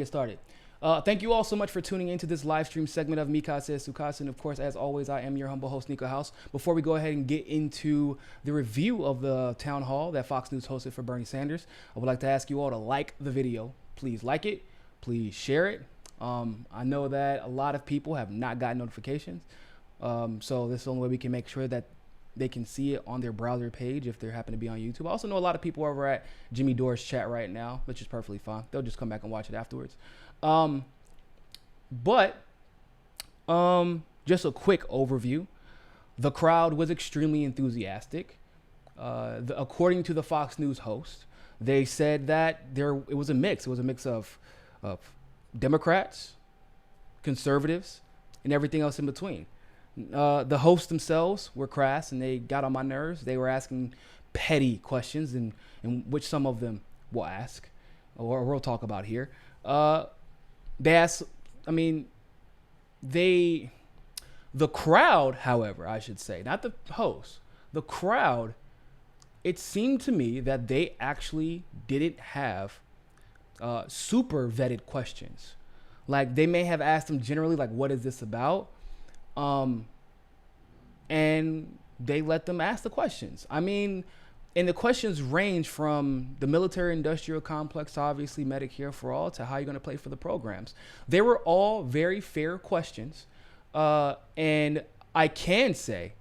Get started. Thank you all so much for tuning into this live stream segment of Mikasa Sukasa. And of course, as always, I am your humble host, Niko House. Before we go ahead and get into the review of the town hall that Fox News hosted for Bernie Sanders, I would like to ask you all to like the video. Please like it. Please share it. I know that a lot of people have not gotten notifications. So this is the only way we can make sure that they can see it on their browser page if they happen to be on YouTube. I also know a lot of people over at Jimmy Dore's chat right now, which is perfectly fine. They'll just come back and watch it afterwards. Just a quick overview. The crowd was extremely enthusiastic. According to the Fox News host, they said that it was a mix. It was a mix of Democrats, conservatives, and everything else in between. The hosts themselves were crass and they got on my nerves. They were asking petty questions, and which some of them we'll ask or we'll talk about here. They asked, the crowd, however, I should say, not the host, the crowd, it seemed to me that they actually didn't have super vetted questions. Like, they may have asked them generally, like, what is this about? And they let them ask the questions. And the questions range from the military industrial complex to obviously Medicare for all to how you're going to pay for the programs. They were all very fair questions. And I can say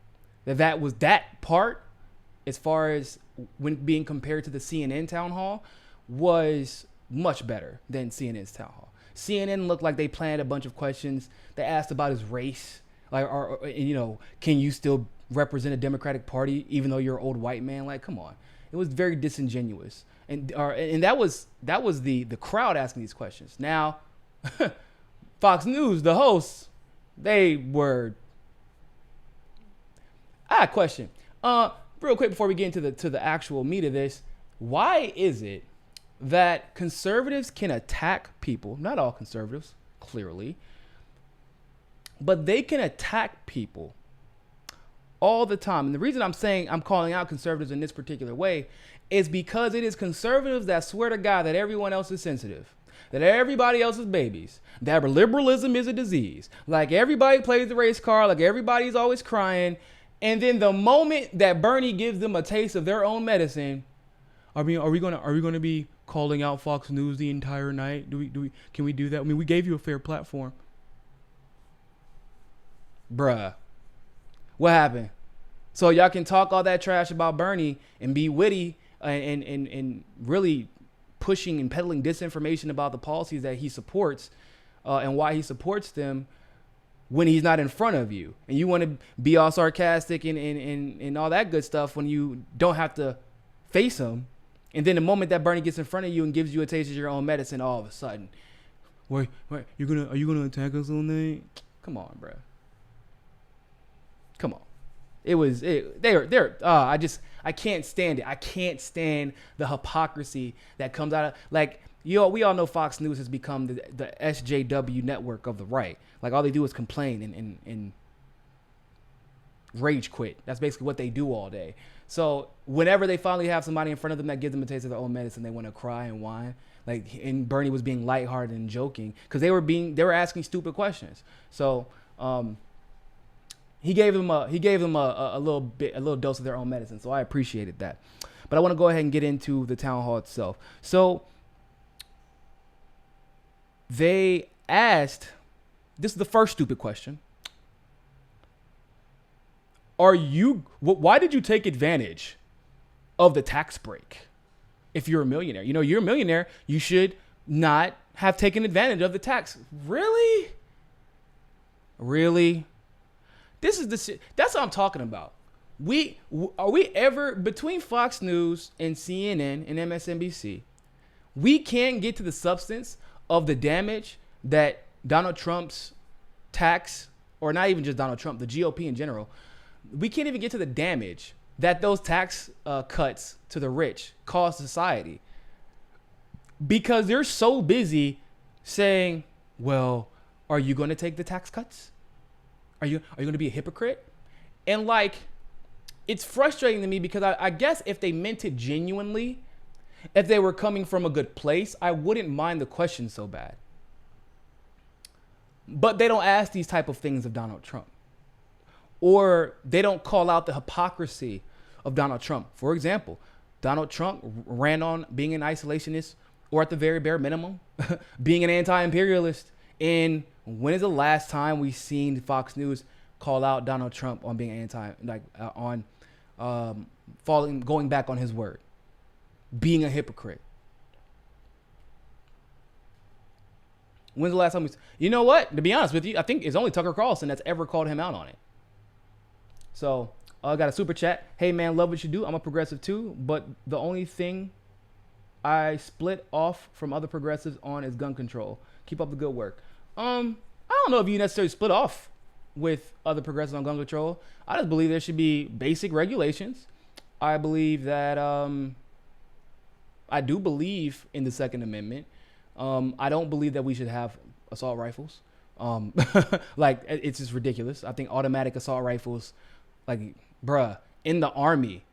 that was that part, as far as when being compared to the CNN town hall, was much better than CNN's town hall. CNN looked like they planned a bunch of questions. They asked about his race. Like, can you still represent a Democratic Party even though you're an old white man? Like, come on. It was very disingenuous. And that was the crowd asking these questions. Now, Fox News, the hosts, they were. I have a question. Real quick before we get into the actual meat of this, why is it that conservatives can attack people? Not all conservatives, clearly. But they can attack people all the time. And the reason I'm calling out conservatives in this particular way is because it is conservatives that swear to God that everyone else is sensitive, that everybody else is babies, that liberalism is a disease, like everybody plays the race card, like everybody's always crying. And then the moment that Bernie gives them a taste of their own medicine, are we gonna be calling out Fox News the entire night? Can we do that? We gave you a fair platform. Bruh, what happened? So y'all can talk all that trash about Bernie and be witty and really pushing and peddling disinformation about the policies that he supports and why he supports them when he's not in front of you. And you want to be all sarcastic and all that good stuff when you don't have to face him. And then the moment that Bernie gets in front of you and gives you a taste of your own medicine, all of a sudden, are you gonna attack us on that? Come on, bruh. Come on. I can't stand it. I can't stand the hypocrisy that comes out of, like, we all know Fox News has become the SJW network of the right. Like, all they do is complain and rage quit. That's basically what they do all day. So whenever they finally have somebody in front of them that gives them a taste of their own medicine, they want to cry and whine. Like, and Bernie was being lighthearted and joking because they were asking stupid questions. So, he gave them a little dose of their own medicine. So I appreciated that. But I want to go ahead and get into the town hall itself. So they asked, this is the first stupid question. Why did you take advantage of the tax break? If you're a millionaire, you're a millionaire, you should not have taken advantage of the tax. Really? That's what I'm talking about. Are we ever, between Fox News and CNN and MSNBC, we can't get to the substance of the damage that Donald Trump's tax, or not even just Donald Trump, the GOP in general, we can't even get to the damage that those tax cuts to the rich cause society, because they're so busy saying, well, are you going to take the tax cuts? Are you going to be a hypocrite? And like, it's frustrating to me because I guess if they meant it genuinely, if they were coming from a good place, I wouldn't mind the question so bad. But they don't ask these type of things of Donald Trump, or they don't call out the hypocrisy of Donald Trump. For example, Donald Trump ran on being an isolationist, or at the very bare minimum, being an anti-imperialist. And when is the last time we seen Fox News call out Donald Trump on being going back on his word, being a hypocrite? When's the last time you know what? To be honest with you, I think it's only Tucker Carlson that's ever called him out on it. So I got a super chat. Hey man, love what you do. I'm a progressive too, but the only thing I split off from other progressives on is gun control. Keep up the good work. I don't know if you necessarily split off with other progressives on gun control. I just believe there should be basic regulations. I believe that I do believe in the Second Amendment. I don't believe that we should have assault rifles. Like, it's just ridiculous. I think automatic assault rifles, like, bruh, in the Army,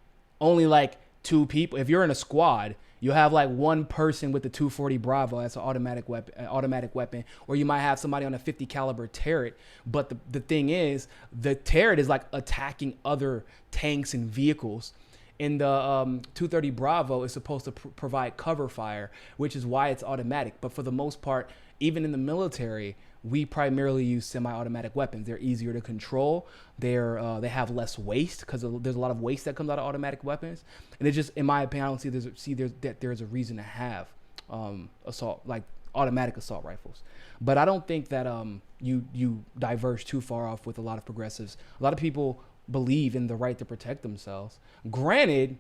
only like 2 people. If you're in a squad, you'll have like 1 person with the 240 Bravo. That's an automatic weapon. Or you might have somebody on a 50 caliber turret. But the thing is, the turret is like attacking other tanks and vehicles. And the 230 Bravo is supposed to provide cover fire, which is why it's automatic. But for the most part, even in the military, we primarily use semi-automatic weapons. They're easier to control. They have less waste because there's a lot of waste that comes out of automatic weapons. And it's just, in my opinion, I don't see there's a reason to have automatic assault rifles. But I don't think that you diverge too far off with a lot of progressives. A lot of people believe in the right to protect themselves. Granted,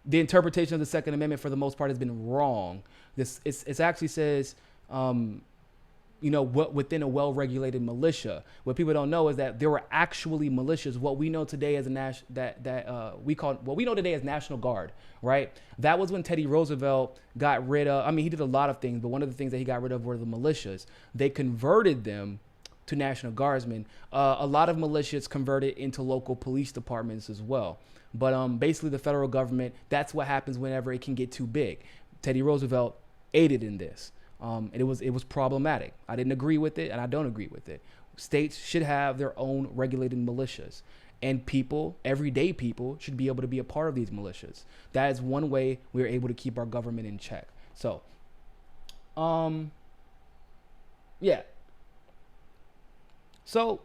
the interpretation of the Second Amendment for the most part has been wrong. It actually says, what within a well-regulated militia. What people don't know is that there were actually militias. What we know today as what we know today as National Guard, right? That was when Teddy Roosevelt got rid of. I mean, he did a lot of things, but one of the things that he got rid of were the militias. They converted them to National Guardsmen. A lot of militias converted into local police departments as well. But basically the federal government, that's what happens whenever it can get too big. Teddy Roosevelt aided in this. It was problematic. I didn't agree with it, and I don't agree with it. States should have their own regulated militias, and people, everyday people, should be able to be a part of these militias. That is one way we're able to keep our government in check. So, yeah. So,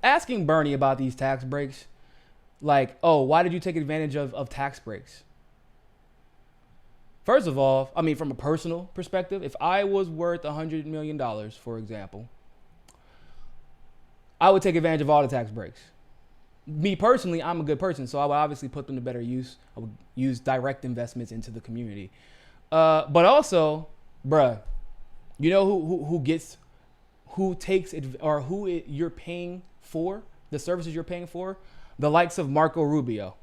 asking Bernie about these tax breaks, like, oh, why did you take advantage of tax breaks? First of all, I mean, from a personal perspective, if I was worth $100 million, for example, I would take advantage of all the tax breaks. Me personally, I'm a good person, so I would obviously put them to better use. I would use direct investments into the community. But also, bruh, you know who you're paying for, the services you're paying for? The likes of Marco Rubio,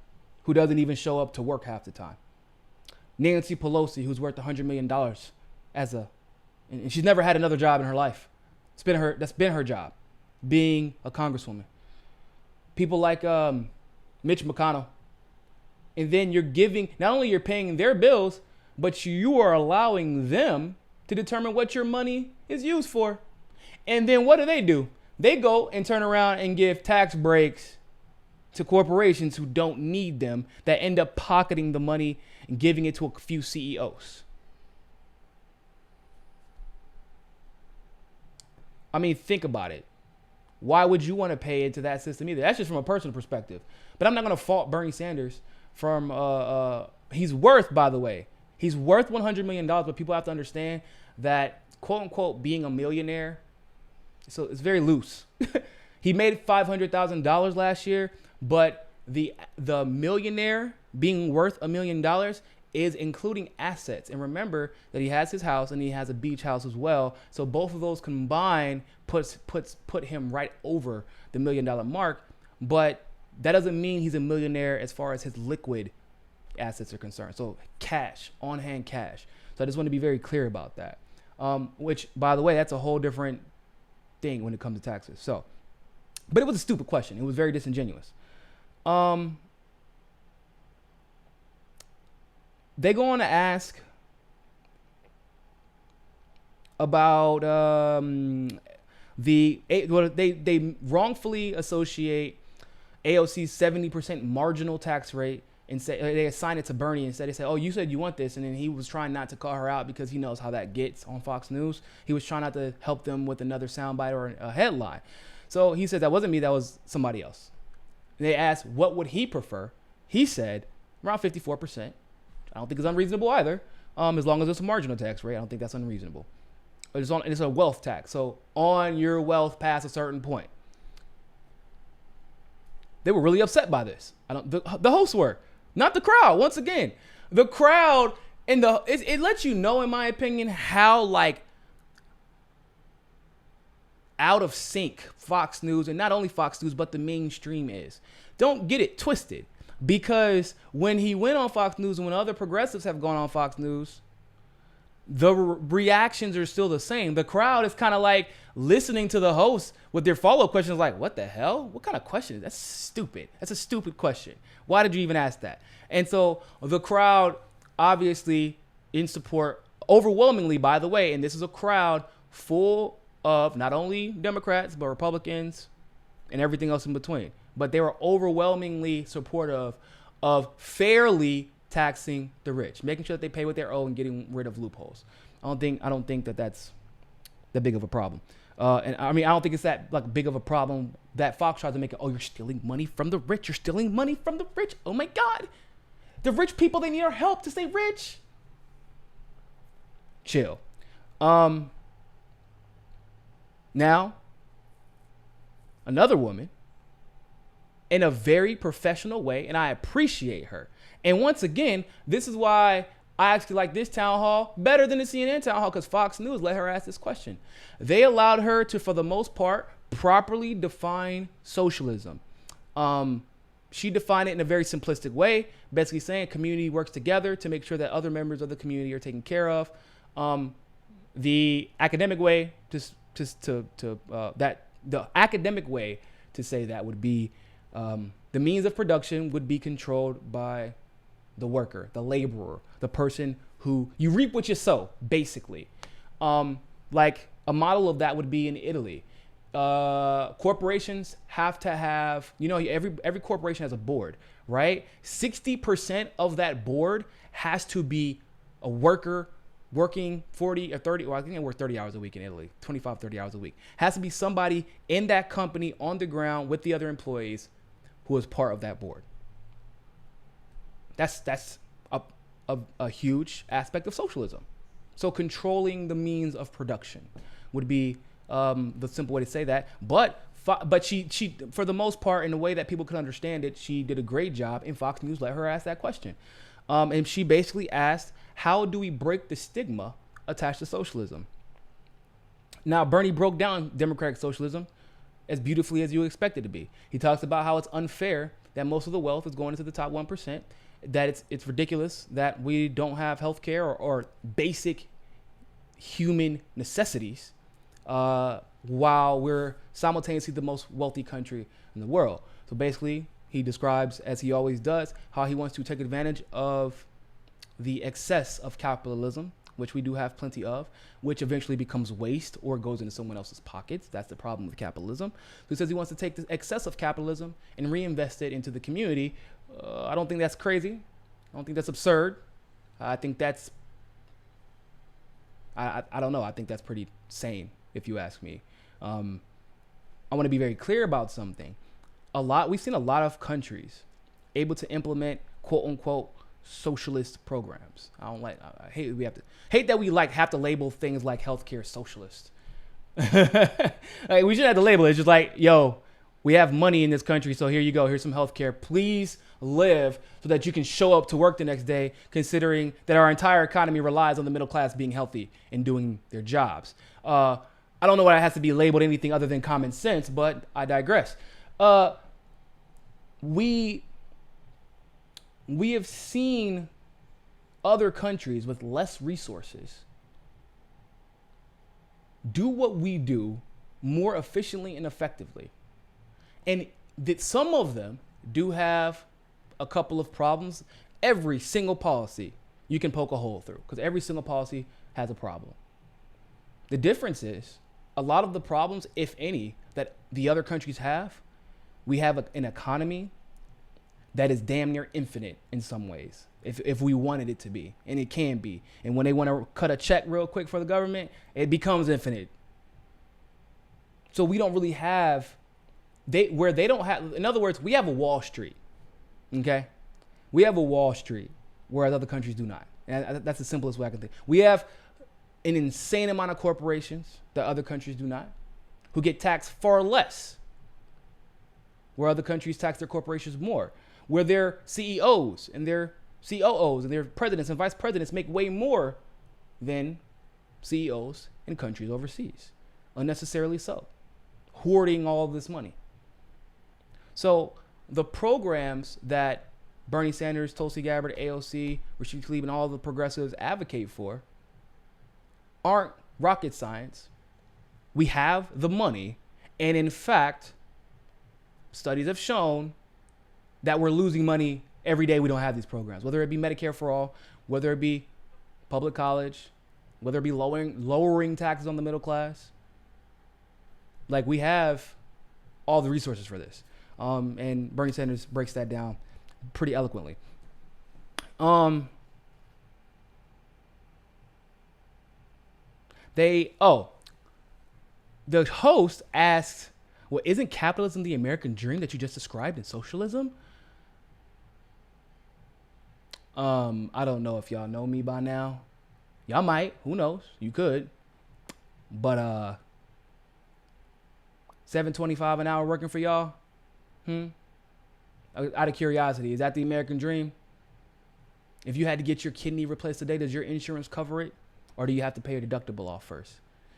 who doesn't even show up to work half the time. Nancy Pelosi, who's worth $100 million and she's never had another job in her life. That's been her job, being a congresswoman. People like Mitch McConnell. And then not only you're paying their bills, but you are allowing them to determine what your money is used for. And then what do? They go and turn around and give tax breaks to corporations who don't need them, that end up pocketing the money and giving it to a few CEOs. I mean, think about it. Why would you want to pay into that system either? That's just from a personal perspective. But I'm not going to fault Bernie Sanders from, he's worth, by the way, he's worth $100 million, but people have to understand that, quote unquote, being a millionaire, so it's very loose. He made $500,000 last year, but the millionaire being worth $1 million is including assets. And remember that he has his house and he has a beach house as well. So both of those combined put him right over the $1 million mark. But that doesn't mean he's a millionaire as far as his liquid assets are concerned. So cash, on hand cash. So I just want to be very clear about that. Which, by the way, that's a whole different thing when it comes to taxes. So, but it was a stupid question. It was very disingenuous. They go on to ask, about they wrongfully associate AOC's 70% marginal tax rate and say they assign it to Bernie. Instead they say, oh, you said you want this, and then he was trying not to call her out because he knows how that gets on Fox News. He was trying not to help them with another soundbite or a headline. So he said that wasn't me, that was somebody else. They asked what would he prefer. He said around 54%. I don't think it's unreasonable either. As long as it's a marginal tax rate, I don't think that's unreasonable. It's a wealth tax. So on your wealth past a certain point. They were really upset by this. The hosts were, not the crowd. Once again, the crowd and it lets you know, in my opinion, how like out of sync Fox News, and not only Fox News, but the mainstream is. Don't get it twisted, because when he went on Fox News and when other progressives have gone on Fox News, the reactions are still the same. The crowd is kind of like listening to the host with their follow-up questions like, what the hell? What kind of question? That's stupid. That's a stupid question. Why did you even ask that? And so the crowd, obviously in support, overwhelmingly, by the way, and this is a crowd full of not only Democrats, but Republicans and everything else in between. But they were overwhelmingly supportive of fairly taxing the rich, making sure that they pay what they owe and getting rid of loopholes. I don't think that that's that big of a problem. And I mean, I don't think it's that like big of a problem that Fox tries to make it. Oh, you're stealing money from the rich. You're stealing money from the rich. Oh my God, the rich people, they need our help to stay rich. Chill. Now, another woman, in a very professional way, and I appreciate her. And once again, this is why I actually like this town hall better than the CNN town hall, because Fox News let her ask this question. They allowed her to, for the most part, properly define socialism. She defined it in a very simplistic way, basically saying community works together to make sure that other members of the community are taken care of. The academic way the academic way to say that would be the means of production would be controlled by the worker, the laborer, the person who you reap what you sow, basically. Like a model of that would be in Italy. Corporations have to have, every corporation has a board, right? 60% of that board has to be a worker working 40 or 30, or I think they work 30 hours a week in Italy, 25, 30 hours a week. Has to be somebody in that company on the ground with the other employees who is part of that board. That's a huge aspect of socialism. So controlling the means of production would be the simple way to say that. But she, for the most part, in a way that people could understand it, she did a great job, and Fox News let her ask that question. And she basically asked, how do we break the stigma attached to socialism? Now, Bernie broke down democratic socialism as beautifully as you would expect it to be. He talks about how it's unfair that most of the wealth is going into the top 1%, that it's ridiculous that we don't have health care or basic human necessities while we're simultaneously the most wealthy country in the world. So basically, he describes, as he always does, how he wants to take advantage of the excess of capitalism, which we do have plenty of, which eventually becomes waste or goes into someone else's pockets. That's the problem with capitalism. So he says he wants to take the excess of capitalism and reinvest it into the community. I don't think that's crazy. I don't think that's absurd. I think that's, I don't know. I think that's pretty sane, if you ask me. I want to be very clear about something. We've seen a lot of countries able to implement quote unquote socialist programs. I hate that we have to label things like healthcare socialist. Like, we shouldn't have to label it. It's just like, yo, we have money in this country, so here you go. Here's some healthcare. Please live so that you can show up to work the next day, considering that our entire economy relies on the middle class being healthy and doing their jobs. I don't know why it has to be labeled anything other than common sense, but I digress. We have seen other countries with less resources do what we do more efficiently and effectively. And that some of them do have a couple of problems. Every single policy you can poke a hole through, because every single policy has a problem. The difference is a lot of the problems, if any, that the other countries have, we have an economy that is damn near infinite in some ways, if we wanted it to be, and it can be. And when they want to cut a check real quick for the government, it becomes infinite. So we don't really have, they don't have, in other words, we have a Wall Street, okay? We have a Wall Street, whereas other countries do not. And that's the simplest way I can think. We have an insane amount of corporations that other countries do not, who get taxed far less, where other countries tax their corporations more, where their CEOs and their COOs and their presidents and vice presidents make way more than CEOs in countries overseas, unnecessarily so, hoarding all of this money. So the programs that Bernie Sanders, Tulsi Gabbard, AOC, Rashid Tlaib, and all the progressives advocate for aren't rocket science. We have the money, and in fact, studies have shown that we're losing money every day we don't have these programs, whether it be Medicare for all, whether it be public college, whether it be lowering taxes on the middle class. Like, we have all the resources for this. And Bernie Sanders breaks that down pretty eloquently. The host asked, well, isn't capitalism the American dream that you just described in socialism? I don't know if y'all know me by now. Y'all might, who knows? You could. But $7.25 an hour working for y'all? Out of curiosity, is that the American dream? If you had to get your kidney replaced today, does your insurance cover it? Or do you have to pay your deductible off first?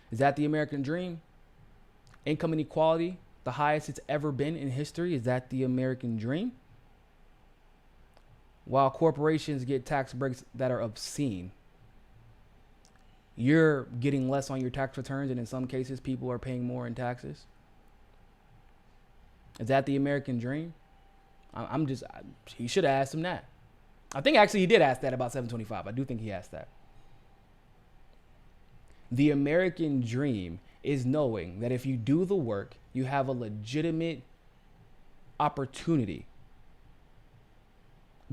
Is that the American dream? Income inequality, the highest it's ever been in history, is that the American dream? While corporations get tax breaks that are obscene, you're getting less on your tax returns, and in some cases, people are paying more in taxes. Is that the American dream? He should have asked him that. I think actually he did ask that about 725. I do think he asked that. The American dream is knowing that if you do the work, you have a legitimate opportunity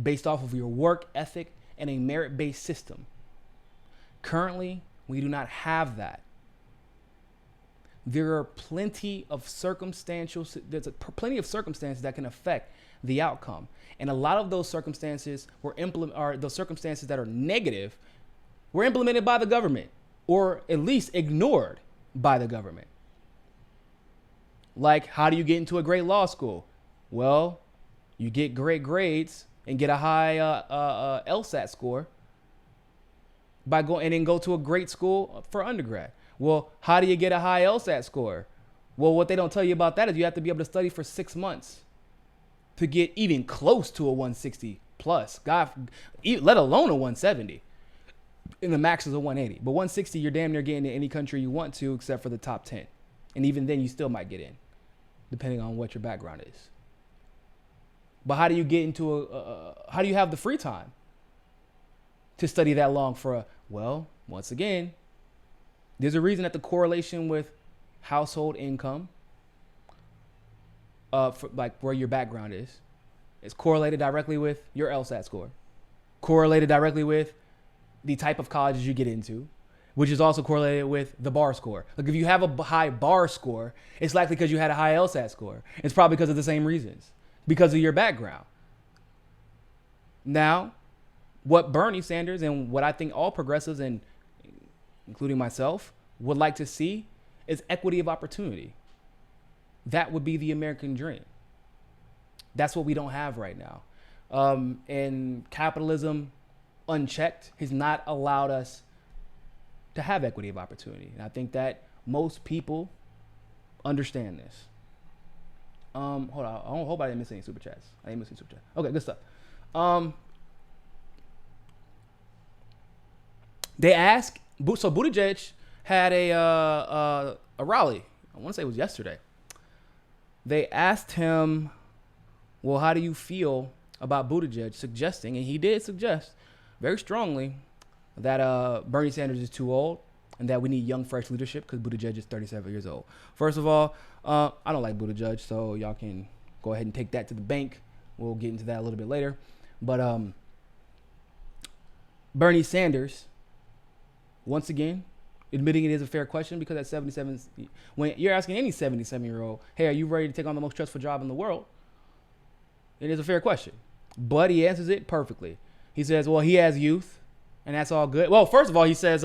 based off of your work ethic and a merit-based system. Currently, we do not have that. There are plenty of circumstances that can affect the outcome. And a lot of those circumstances those circumstances that are negative were implemented by the government, or at least ignored by the government. Like, how do you get into a great law school? Well, you get great grades and get a high LSAT score by go to a great school for undergrad. Well, how do you get a high LSAT score? Well, what they don't tell you about that is you have to be able to study for 6 months to get even close to a 160 plus, God, let alone a 170. And the max is a 180. But 160, you're damn near getting to any country you want to, except for the top 10. And even then, you still might get in, depending on what your background is. But how do you get into how do you have the free time to study that long well, once again, there's a reason that the correlation with household income, like where your background is correlated directly with your LSAT score, correlated directly with the type of colleges you get into, which is also correlated with the bar score. Like, if you have a high bar score, it's likely because you had a high LSAT score. It's probably because of the same reasons, because of your background. Now, what Bernie Sanders and what I think all progressives, and including myself, would like to see is equity of opportunity. That would be the American dream. That's what we don't have right now. And capitalism, unchecked, has not allowed us to have equity of opportunity. And I think that most people understand this. Hold on. I hope I didn't miss any super chats. I didn't miss any super chats. Okay, good stuff. They ask, so Buttigieg had a rally. I want to say it was yesterday. They asked him, well, how do you feel about Buttigieg suggesting, and he did suggest very strongly, that Bernie Sanders is too old and that we need young, fresh leadership because Buttigieg is 37 years old. First of all, I don't like Buttigieg, so y'all can go ahead and take that to the bank. We'll get into that a little bit later. But Bernie Sanders, once again, admitting it is a fair question because at 77, when you're asking any 77-year-old, hey, are you ready to take on the most stressful job in the world? It is a fair question. But he answers it perfectly. He says, well, he has youth, and that's all good. Well, first of all, he says,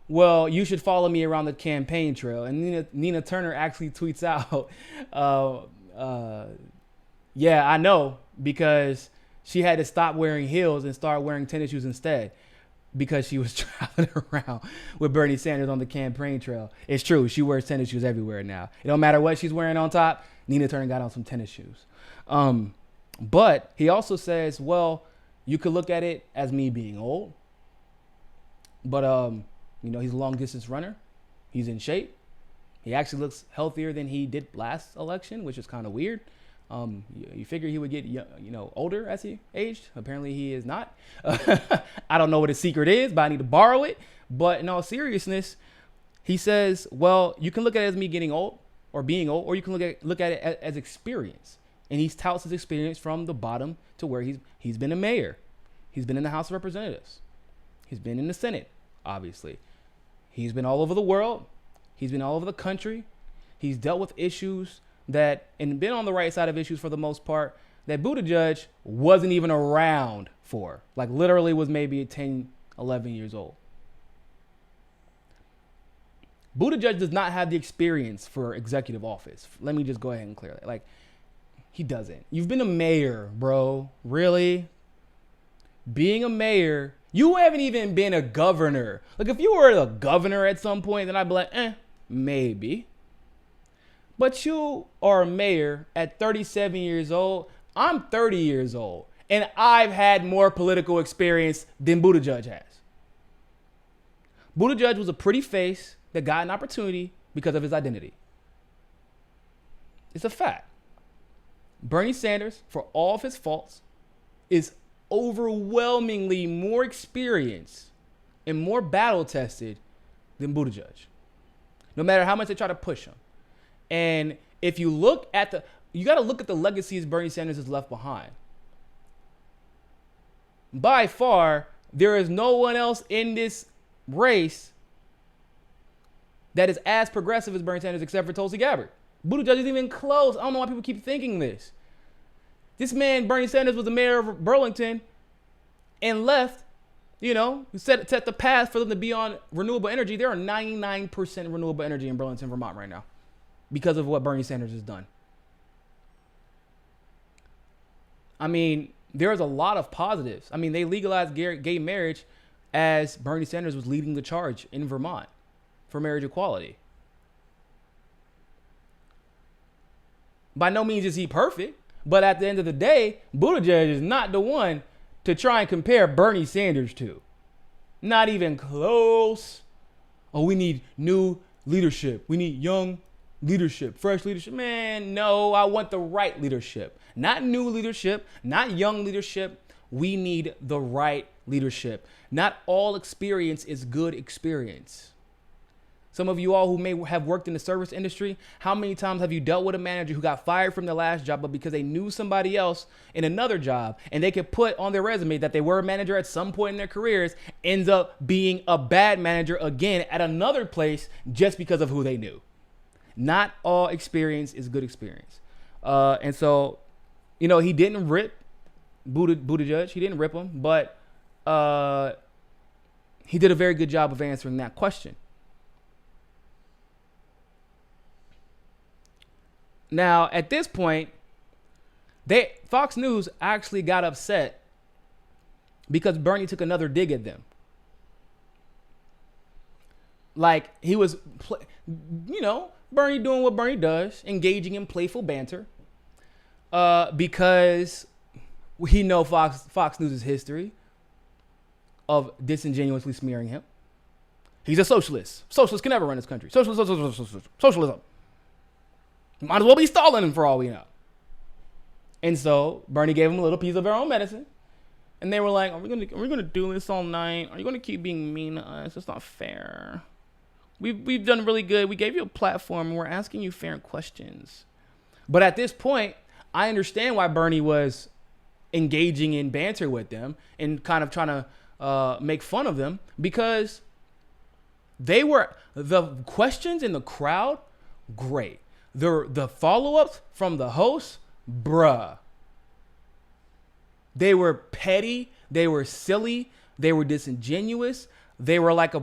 well, you should follow me around the campaign trail. And Nina Turner actually tweets out, yeah, I know, because she had to stop wearing heels and start wearing tennis shoes instead because she was traveling around with Bernie Sanders on the campaign trail. It's true. She wears tennis shoes everywhere now. It don't matter what she's wearing on top. Nina Turner got on some tennis shoes. But he also says, well, you could look at it as me being old. But, he's a long distance runner. He's in shape. He actually looks healthier than he did last election, which is kind of weird. You figure he would get, older as he aged. Apparently he is not. I don't know what his secret is, but I need to borrow it. But in all seriousness, he says, well, you can look at it as me getting old or being old, or you can look at it as experience. And he touts his experience from the bottom to where he's been a mayor. He's been in the House of Representatives. He's been in the Senate, obviously. He's been all over the world. He's been all over the country. He's dealt with issues and been on the right side of issues for the most part that Buttigieg wasn't even around for. Like literally was maybe 10, 11 years old. Buttigieg does not have the experience for executive office. Let me just go ahead and clear that. Like, he doesn't. You've been a mayor, bro. Really? Being a mayor, you haven't even been a governor. Like, if you were a governor at some point, then I'd be like, maybe. But you are a mayor at 37 years old. I'm 30 years old. And I've had more political experience than Buttigieg has. Buttigieg was a pretty face that got an opportunity because of his identity. It's a fact. Bernie Sanders, for all of his faults, is overwhelmingly more experienced and more battle-tested than Buttigieg. No matter how much they try to push him. And if you look at you got to look at the legacies Bernie Sanders has left behind. By far, there is no one else in this race that is as progressive as Bernie Sanders except for Tulsi Gabbard. Buttigieg isn't even close. I don't know why people keep thinking this. This man, Bernie Sanders, was the mayor of Burlington and left, set the path for them to be on renewable energy. There are 99% renewable energy in Burlington, Vermont right now because of what Bernie Sanders has done. I mean, there's a lot of positives. I mean, they legalized gay marriage as Bernie Sanders was leading the charge in Vermont for marriage equality. By no means is he perfect, but at the end of the day, Buttigieg is not the one to try and compare Bernie Sanders to. Not even close. Oh, we need new leadership. We need young leadership, fresh leadership. Man, no, I want the right leadership. Not new leadership, not young leadership. We need the right leadership. Not all experience is good experience. Some of you all who may have worked in the service industry, how many times have you dealt with a manager who got fired from their last job, but because they knew somebody else in another job and they could put on their resume that they were a manager at some point in their careers, ends up being a bad manager again at another place just because of who they knew. Not all experience is good experience. And so, he didn't rip Buttigieg. He didn't rip him, but he did a very good job of answering that question. Now, at this point, Fox News actually got upset because Bernie took another dig at them. Like, he was, Bernie doing what Bernie does, engaging in playful banter, because we know Fox News' history of disingenuously smearing him. He's a socialist. Socialists can never run this country. Socialism. Might as well be Stalin for all we know. And so Bernie gave him a little piece of their own medicine. And they were like, are we gonna do this all night? Are you gonna keep being mean to us? It's not fair. We've done really good. We gave you a platform and we're asking you fair questions. But at this point, I understand why Bernie was engaging in banter with them and kind of trying to make fun of them, because the questions in the crowd, great. The follow-ups from the hosts, bruh. They were petty. They were silly. They were disingenuous. They were like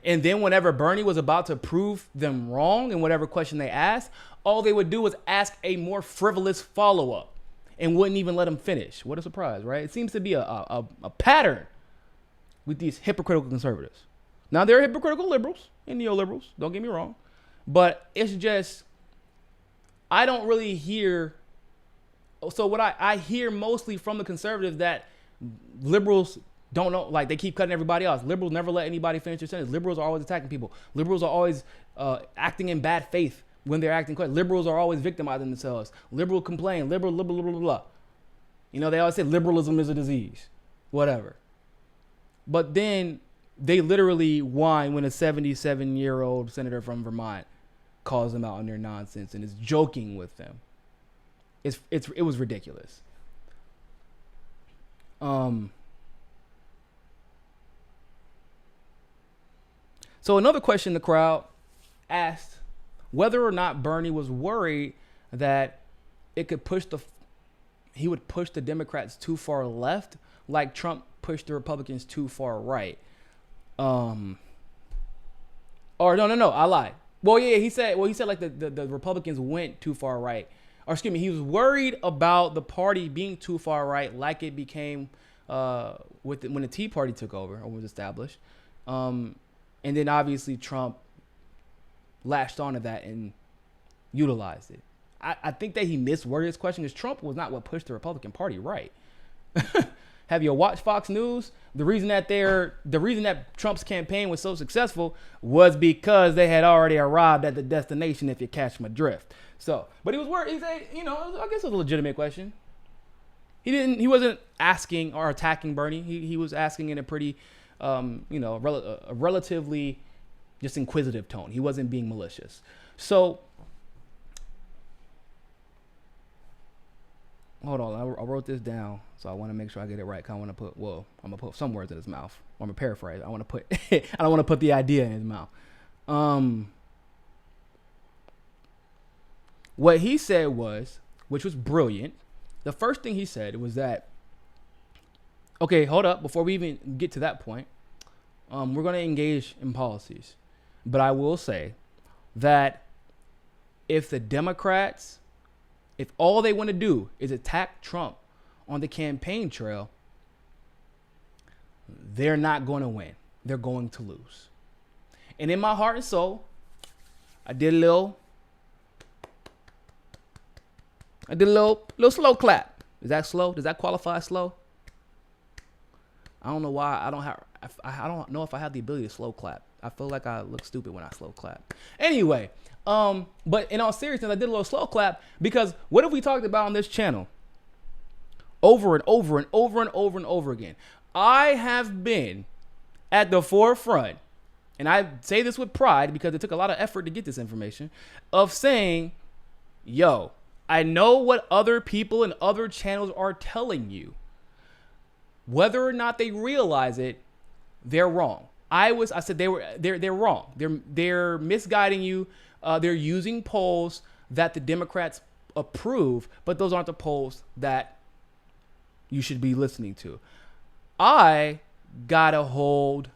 and then whenever Bernie was about to prove them wrong in whatever question they asked, all they would do was ask a more frivolous follow-up and wouldn't even let him finish. What a surprise, right? It seems to be a pattern with these hypocritical conservatives. Now, there are hypocritical liberals and neoliberals, don't get me wrong, but it's just, I don't really hear. So what I hear mostly from the conservatives, that liberals don't know, like they keep cutting everybody else. Liberals never let anybody finish their sentence. Liberals are always attacking people. Liberals are always acting in bad faith when they're acting correct. Liberals are always victimizing themselves. Liberal complain. Liberal, blah, blah, blah, blah. You know, they always say liberalism is a disease. Whatever. But then they literally whine when a 77-year-old senator from Vermont calls them out on their nonsense and is joking with them. It was ridiculous. So another question the crowd asked, whether or not Bernie was worried that it could he would push the Democrats too far left, like Trump pushed the Republicans too far right. Or no, I lied. Well, yeah, he said like the Republicans went too far right. Or excuse me, he was worried about the party being too far right, like it became when the Tea Party took over or was established. And then obviously Trump latched onto that and utilized it. I think that he misworded his question, because Trump was not what pushed the Republican Party right. Have you watched Fox News? The reason that Trump's campaign was so successful was because they had already arrived at the destination, if you catch my drift. So, but he was worried. He said, I guess it was a legitimate question. He wasn't asking or attacking Bernie. He was asking in a pretty, a relatively just inquisitive tone. He wasn't being malicious. So, hold on. I wrote this down, so I want to make sure I get it right. I'm going to put some words in his mouth. I'm going to paraphrase. I don't want to put the idea in his mouth. What he said was, which was brilliant. The first thing he said was that, okay, hold up. Before we even get to that point, we're going to engage in policies. But I will say that if the Democrats, if all they want to do is attack Trump on the campaign trail, they're not going to win. They're going to lose. And in my heart and soul, I did a little slow clap. Is that slow? Does that qualify as slow? I don't know why. I don't know if I have the ability to slow clap. I feel like I look stupid when I slow clap. Anyway, but in all seriousness, I did a little slow clap because what have we talked about on this channel? Over and over and over and over and over again. I have been at the forefront, and I say this with pride because it took a lot of effort to get this information, of saying, yo, I know what other people and other channels are telling you. Whether or not they realize it, they're wrong. I said they're wrong. They're misguiding you. They're using polls that the Democrats approve, but those aren't the polls that you should be listening to. I got a hold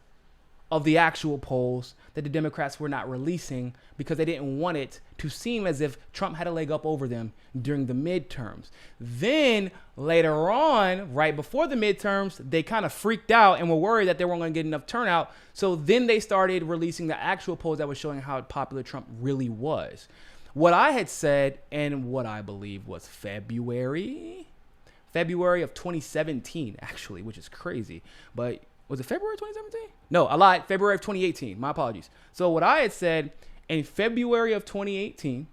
of the actual polls that the Democrats were not releasing because they didn't want it to seem as if Trump had a leg up over them during the midterms. Then later on, right before the midterms, they kind of freaked out and were worried that they weren't going to get enough turnout. So then they started releasing the actual polls that were showing how popular Trump really was. What I had said, and what I believe was February of 2017, actually, which is crazy. But was it February 2017? No, I lied. February of 2018. My apologies. So what I had said in February of 2018,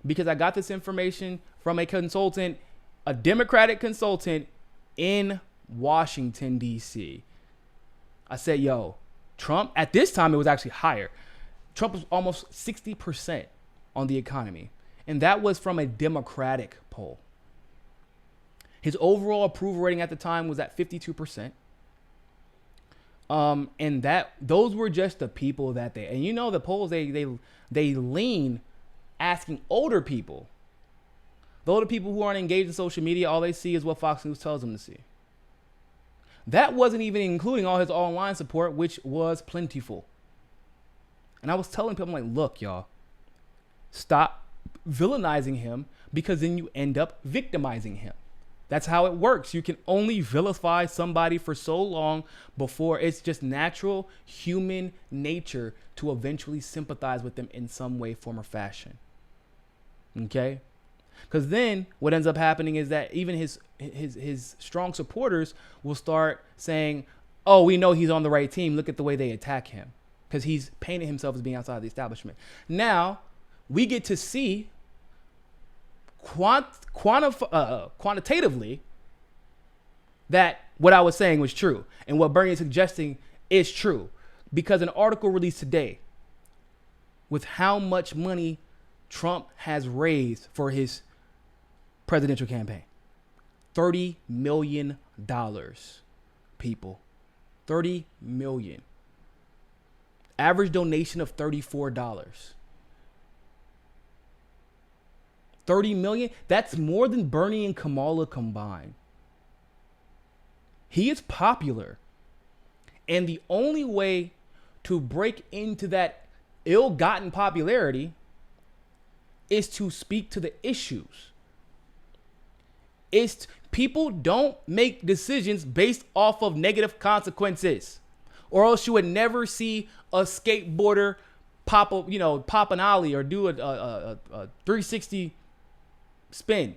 because I got this information from a consultant, a Democratic consultant in Washington, D.C. I said, yo, Trump, at this time, it was actually higher. Trump was almost 60% on the economy. And that was from a Democratic poll. His overall approval rating at the time was at 52%. And those were just the people that and you know, the polls, they lean asking older people. The older people who aren't engaged in social media, all they see is what Fox News tells them to see. That wasn't even including all his online support, which was plentiful. And I was telling people, I'm like, look, y'all, stop villainizing him, because then you end up victimizing him. That's how it works. You can only vilify somebody for so long before it's just natural human nature to eventually sympathize with them in some way, form, or fashion. Okay? Because then what ends up happening is that even his strong supporters will start saying, oh, we know he's on the right team. Look at the way they attack him. Because he's painted himself as being outside the establishment. Now, we get to see quantitatively that what I was saying was true. And what Bernie is suggesting is true. Because an article released today with how much money Trump has raised for his presidential campaign. $30 million, people. $30 million. Average donation of $34. $30 million, that's more than Bernie and Kamala combined. He is popular. And the only way to break into that ill-gotten popularity is to speak to the issues. People don't make decisions based off of negative consequences, or else you would never see a skateboarder pop an ollie or do a 360 spin.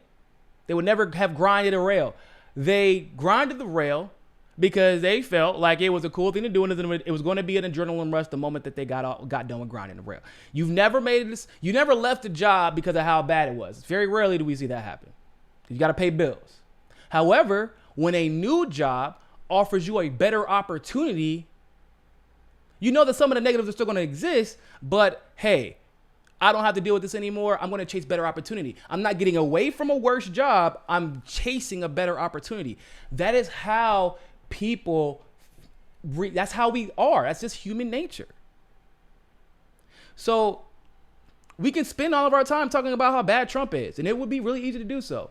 They would never have grinded a rail. They grinded the rail because they felt like it was a cool thing to do, and it was going to be an adrenaline rush the moment that they got done with grinding the rail. You never left a job because of how bad it was. Very rarely do we see that happen. You got to pay bills. However, when a new job offers you a better opportunity, you know that some of the negatives are still going to exist, but hey, I don't have to deal with this anymore. I'm going to chase better opportunity. I'm not getting away from a worse job. I'm chasing a better opportunity. That is how that's how we are. That's just human nature. So we can spend all of our time talking about how bad Trump is, and it would be really easy to do so.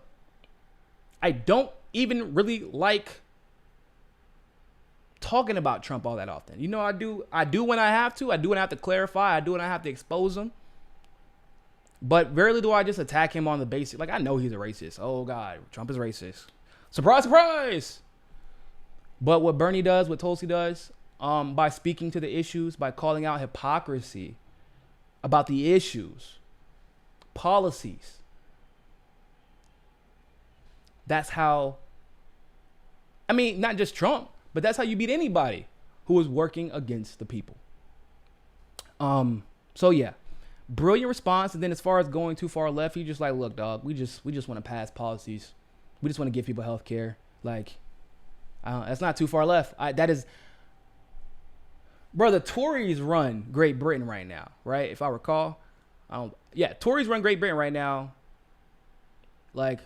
I don't even really like talking about Trump all that often. You know, I do when I have to. I do when I have to clarify. I do when I have to expose him. But rarely do I just attack him on the basic. Like, I know he's a racist. Oh, God, Trump is racist. Surprise, surprise. But what Bernie does, what Tulsi does, by speaking to the issues, by calling out hypocrisy about the issues, policies, that's how, I mean, not just Trump, but that's how you beat anybody who is working against the people. So yeah, brilliant response. And then as far as going too far left, he just like, look, dog, we just want to pass policies. We just want to give people health care. Like, that's not too far left. Bro, the Tories run Great Britain right now, right? If I recall. Tories run Great Britain right now. Like,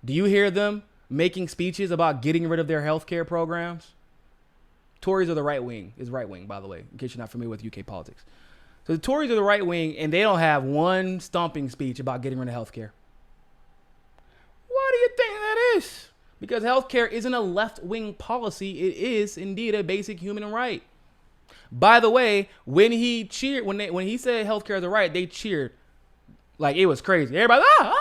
do you hear them making speeches about getting rid of their healthcare programs? Tories are the right wing. Is right wing, by the way, in case you're not familiar with UK politics. So the Tories are the right wing, and they don't have one stomping speech about getting rid of healthcare. Why do you think that is? Because healthcare isn't a left-wing policy. It is indeed a basic human right. By the way, when he cheered, when he said healthcare is a right, they cheered like it was crazy. Everybody, wow,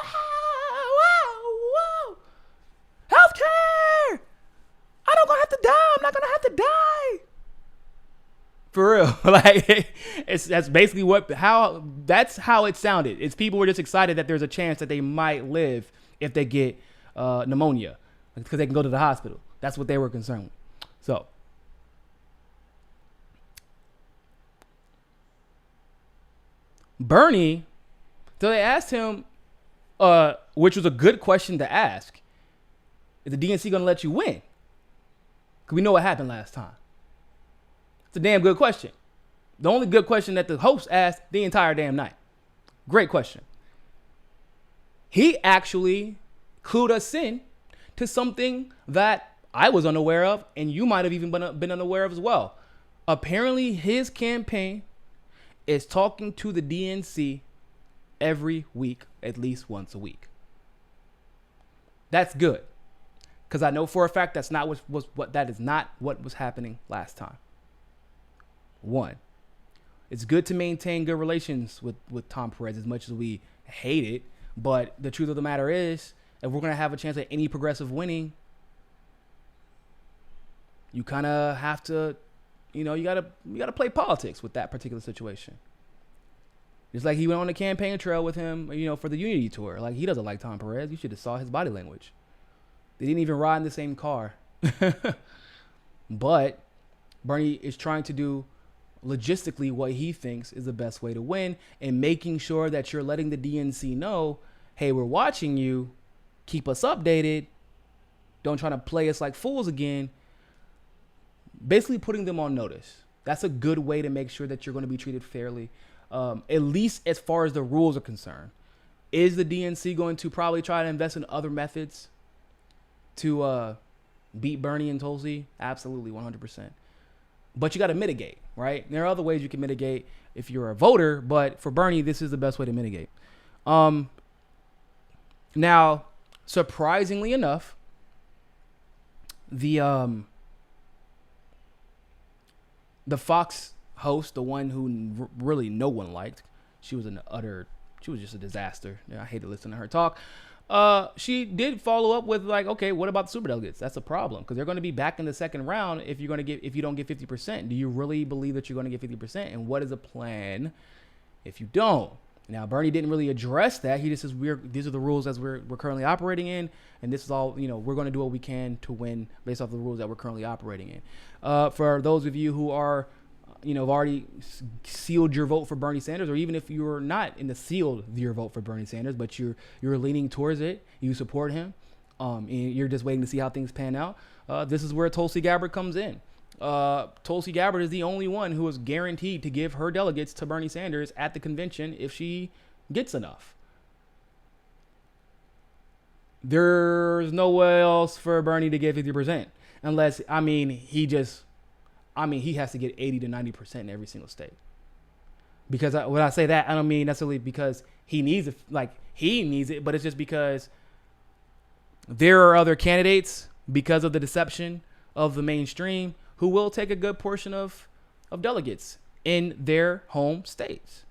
healthcare! I don't gonna have to die. I'm not gonna have to die. For real, like that's basically that's how it sounded. It's people were just excited that there's a chance that they might live if they get pneumonia, because they can go to the hospital. That's what they were concerned with. So, Bernie, so they asked him, which was a good question to ask, is the DNC going to let you win? Because we know what happened last time. It's a damn good question. The only good question that the host asked the entire damn night. Great question. He actually clued us in to something that I was unaware of, and you might have even been unaware of as well. Apparently, his campaign is talking to the DNC every week, at least once a week. That's good, because I know for a fact that is not what was happening last time. One, it's good to maintain good relations with Tom Perez as much as we hate it, but the truth of the matter is, if we're gonna have a chance at any progressive winning, you kind of have to, you gotta play politics with that particular situation. Just like he went on the campaign trail with him, for the Unity tour. Like, he doesn't like Tom Perez. You should have saw his body language. They didn't even ride in the same car. But Bernie is trying to do logistically what he thinks is the best way to win, and making sure that you're letting the DNC know, hey, we're watching you. Keep us updated. Don't try to play us like fools again. Basically putting them on notice. That's a good way to make sure that you're going to be treated fairly. At least as far as the rules are concerned. Is the DNC going to probably try to invest in other methods to beat Bernie and Tulsi? Absolutely, 100%. But you got to mitigate, right? There are other ways you can mitigate if you're a voter, but for Bernie, this is the best way to mitigate. Now, surprisingly enough, the Fox host, the one who really no one liked, she was just a disaster. I hate to listen to her talk. She did follow up with like, okay, what about the superdelegates? That's a problem, because they're going to be back in the second round if you don't get 50%. Do you really believe that you're going to get 50%? And what is a plan if you don't? Now, Bernie didn't really address that. He just says these are the rules as we're currently operating in, and this is all, we're going to do what we can to win based off the rules that we're currently operating in. For those of you who are, have already sealed your vote for Bernie Sanders, or even if you're not in the sealed your vote for Bernie Sanders, but you're leaning towards it, you support him, and you're just waiting to see how things pan out. This is where Tulsi Gabbard comes in. Tulsi Gabbard is the only one who is guaranteed to give her delegates to Bernie Sanders at the convention if she gets enough. There's nowhere else for Bernie to get 50%, unless, he has to get 80 to 90% in every single state. Because when I say that, I don't mean necessarily because he needs it, but it's just because there are other candidates, because of the deception of the mainstream, who will take a good portion of delegates in their home states.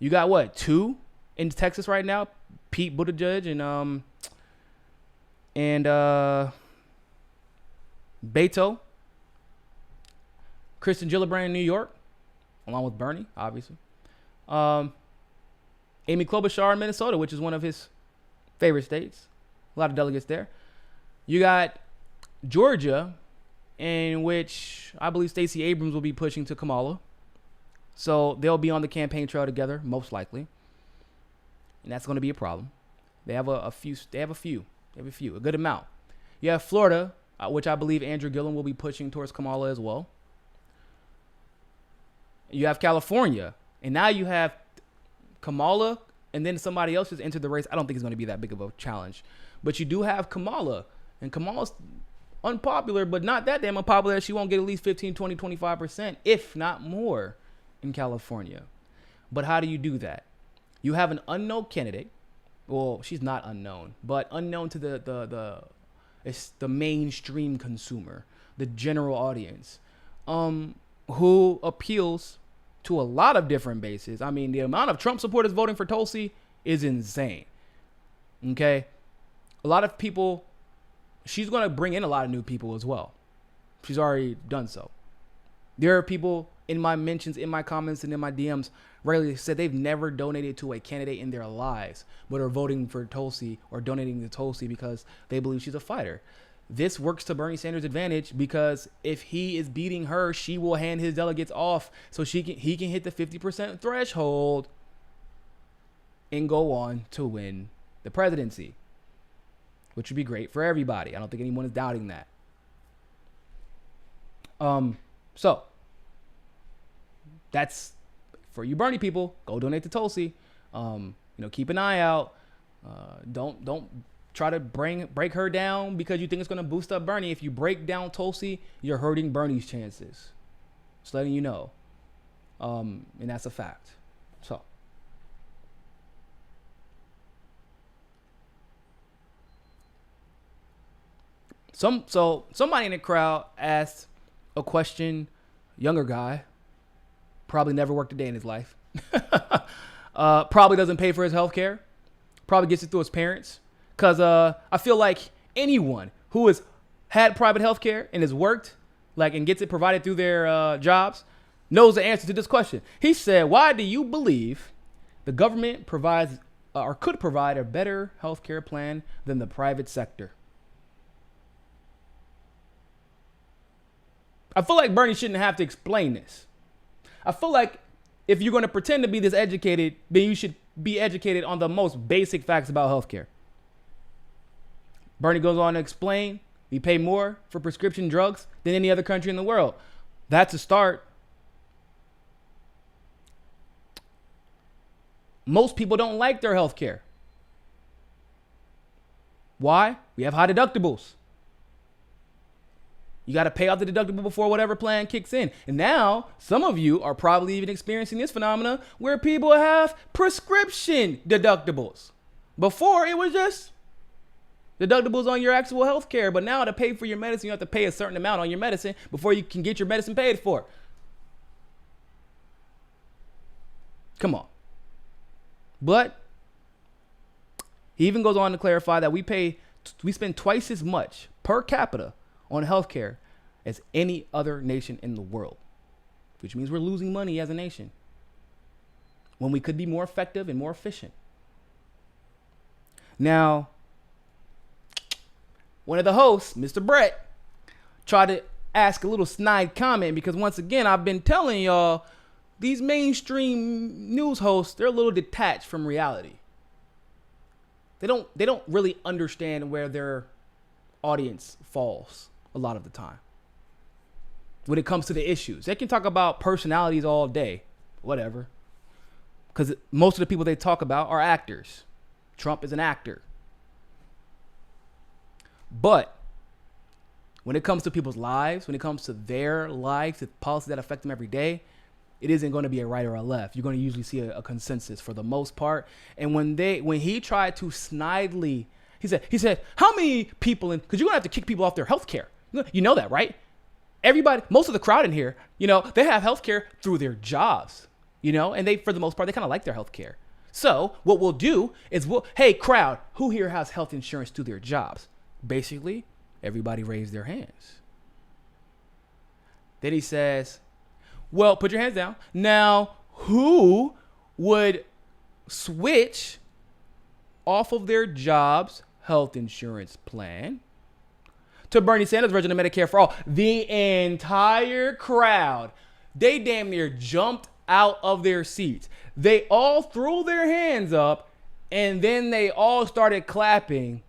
You got what, 2 in Texas right now? Pete Buttigieg and Beto. Kristen Gillibrand in New York, along with Bernie, obviously. Amy Klobuchar in Minnesota, which is one of his favorite states. A lot of delegates there. You got Georgia, in which I believe Stacey Abrams will be pushing to Kamala. So they'll be on the campaign trail together, most likely. And that's going to be a problem. They have a good amount. You have Florida, which I believe Andrew Gillum will be pushing towards Kamala as well. You have California, and now you have Kamala, and then somebody else has entered the race. I don't think it's going to be that big of a challenge. But you do have Kamala, and Kamala's unpopular, but not that damn unpopular. She won't get at least 15, 20, 25%, if not more, in California. But how do you do that? You have an unknown candidate. Well, she's not unknown, but unknown to it's the mainstream consumer, the general audience, who appeals to a lot of different bases. I mean, the amount of Trump supporters voting for Tulsi is insane. Okay? A lot of people, she's going to bring in a lot of new people as well. She's already done so. There are people in my mentions, in my comments, and in my DMs regularly said they've never donated to a candidate in their lives, but are voting for Tulsi or donating to Tulsi because they believe she's a fighter. This works to Bernie Sanders' advantage, because if he is beating her, she will hand his delegates off so he can hit the 50% threshold and go on to win the presidency, which would be great for everybody. I don't think anyone is doubting that. So That's for you Bernie people. Go donate to Tulsi. Keep an eye out. Don't try to break her down because you think it's going to boost up Bernie. If you break down Tulsi, you're hurting Bernie's chances. Just letting you know. And that's a fact. So somebody in the crowd asked a question, younger guy, probably never worked a day in his life. Probably doesn't pay for his health care. Probably gets it through his parents. Because I feel like anyone who has had private health care and has worked and gets it provided through their jobs knows the answer to this question. He said, why do you believe the government provides or could provide a better health care plan than the private sector? I feel like Bernie shouldn't have to explain this. I feel like if you're going to pretend to be this educated, then you should be educated on the most basic facts about healthcare. Bernie goes on to explain we pay more for prescription drugs than any other country in the world. That's a start. Most people don't like their healthcare. Why? We have high deductibles. You got to pay off the deductible before whatever plan kicks in. And now some of you are probably even experiencing this phenomena where people have prescription deductibles. Before it was just deductibles on your actual health care. But now to pay for your medicine, you have to pay a certain amount on your medicine before you can get your medicine paid for. Come on. But he even goes on to clarify that we spend twice as much per capita on healthcare as any other nation in the world, which means we're losing money as a nation when we could be more effective and more efficient. Now, one of the hosts, Mr. Brett, tried to ask a little snide comment because once again, I've been telling y'all these mainstream news hosts, they're a little detached from reality. They don't really understand where their audience falls a lot of the time when it comes to the issues. They can talk about personalities all day, whatever, because most of the people they talk about are actors. Trump is an actor. But when it comes to people's lives, when it comes to their lives, the policies that affect them every day, it isn't going to be a right or a left. You're going to usually see a consensus for the most part. And when he tried to snidely, he said, how many people because you're going to have to kick people off their health care. You know that, right? Everybody, most of the crowd in here, they have health care through their jobs, and they, for the most part, they kind of like their health care. So what we'll do is hey, crowd, who here has health insurance through their jobs? Basically, everybody raised their hands. Then he says, well, put your hands down. Now, who would switch off of their job's health insurance plan to Bernie Sanders' version of Medicare for all? The entire crowd, they damn near jumped out of their seats. They all threw their hands up and then they all started clapping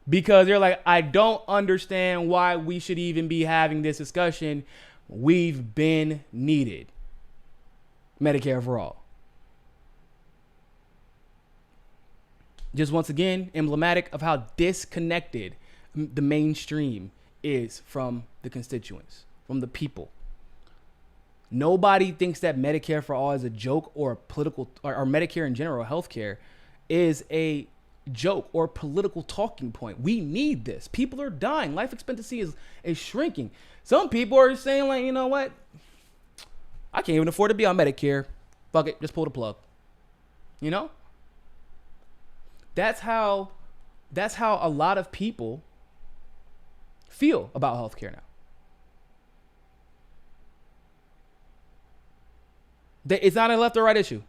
because they're like, I don't understand why we should even be having this discussion. We've been needed. Medicare for all. Just once again, emblematic of how disconnected the mainstream is from the constituents, from the people. Nobody thinks that Medicare for all is a joke or a political, or Medicare in general, healthcare, is a joke or political talking point. We need this. People are dying. Life expectancy is shrinking. Some people are saying, like, you know what? I can't even afford to be on Medicare. Fuck it. Just pull the plug. That's how a lot of people feel about healthcare now. It's not a left or right issue.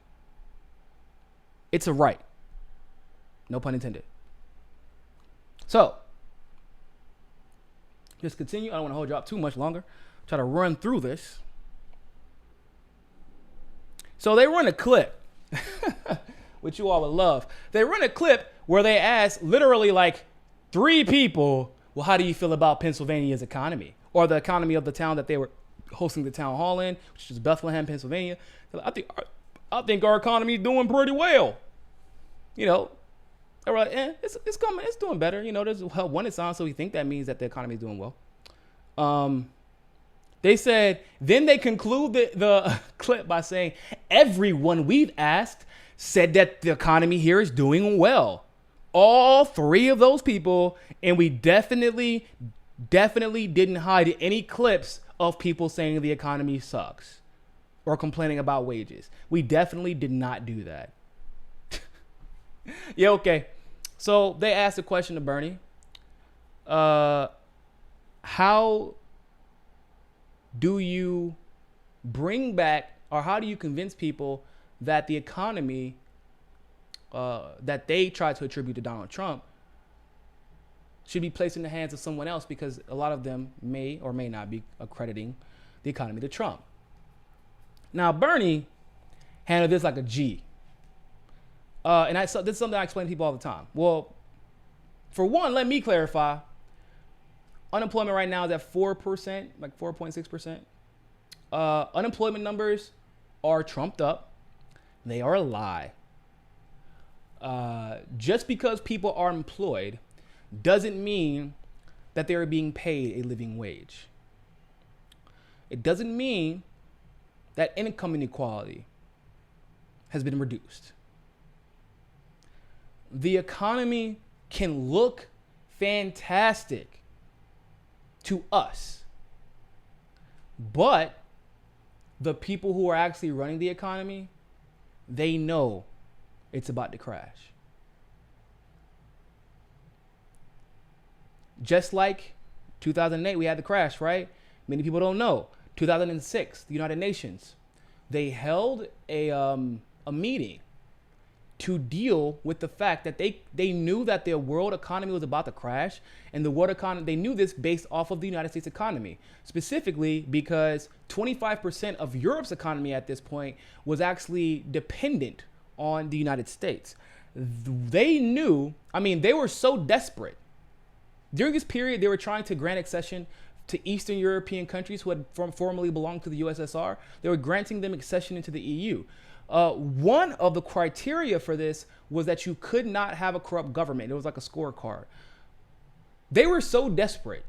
It's a right. No pun intended. So, just continue. I don't want to hold you up too much longer. Try to run through this. So they run a clip, which you all would love. They run a clip where they ask literally like 3 people, well, how do you feel about Pennsylvania's economy or the economy of the town that they were hosting the town hall in, which is Bethlehem, Pennsylvania. I think our economy is doing pretty well. You know, they were like, it's coming, it's doing better. You know, there's one it's on, so we think that means that the economy is doing well. They said, then they conclude the clip by saying, everyone we've asked said that the economy here is doing well. All three of those people, and we definitely didn't hide any clips of people saying the economy sucks or complaining about wages. We definitely did not do that. Yeah, okay. So they asked a question to Bernie. How do you bring back, or how do you convince people that the economy that they try to attribute to Donald Trump should be placed in the hands of someone else, because a lot of them may or may not be accrediting the economy to Trump. Now, Bernie handled this like a G. And this is something I explain to people all the time. Well, for one, let me clarify. Unemployment right now is at 4%, like 4.6%. Unemployment numbers are trumped up. They are a lie. Just because people are employed doesn't mean that they are being paid a living wage. It doesn't mean that income inequality has been reduced. The economy can look fantastic to us, but the people who are actually running the economy, they know it's about to crash. Just like 2008, we had the crash, right? Many people don't know. 2006, the United Nations, they held a meeting to deal with the fact that they knew that the world economy was about to crash, and the world economy, they knew this based off of the United States economy, specifically because 25% of Europe's economy at this point was actually dependent on the United States. They knew, they were so desperate. During this period, they were trying to grant accession to Eastern European countries who had formerly belonged to the USSR. They were granting them accession into the EU. One of the criteria for this was that you could not have a corrupt government. It was like a scorecard. They were so desperate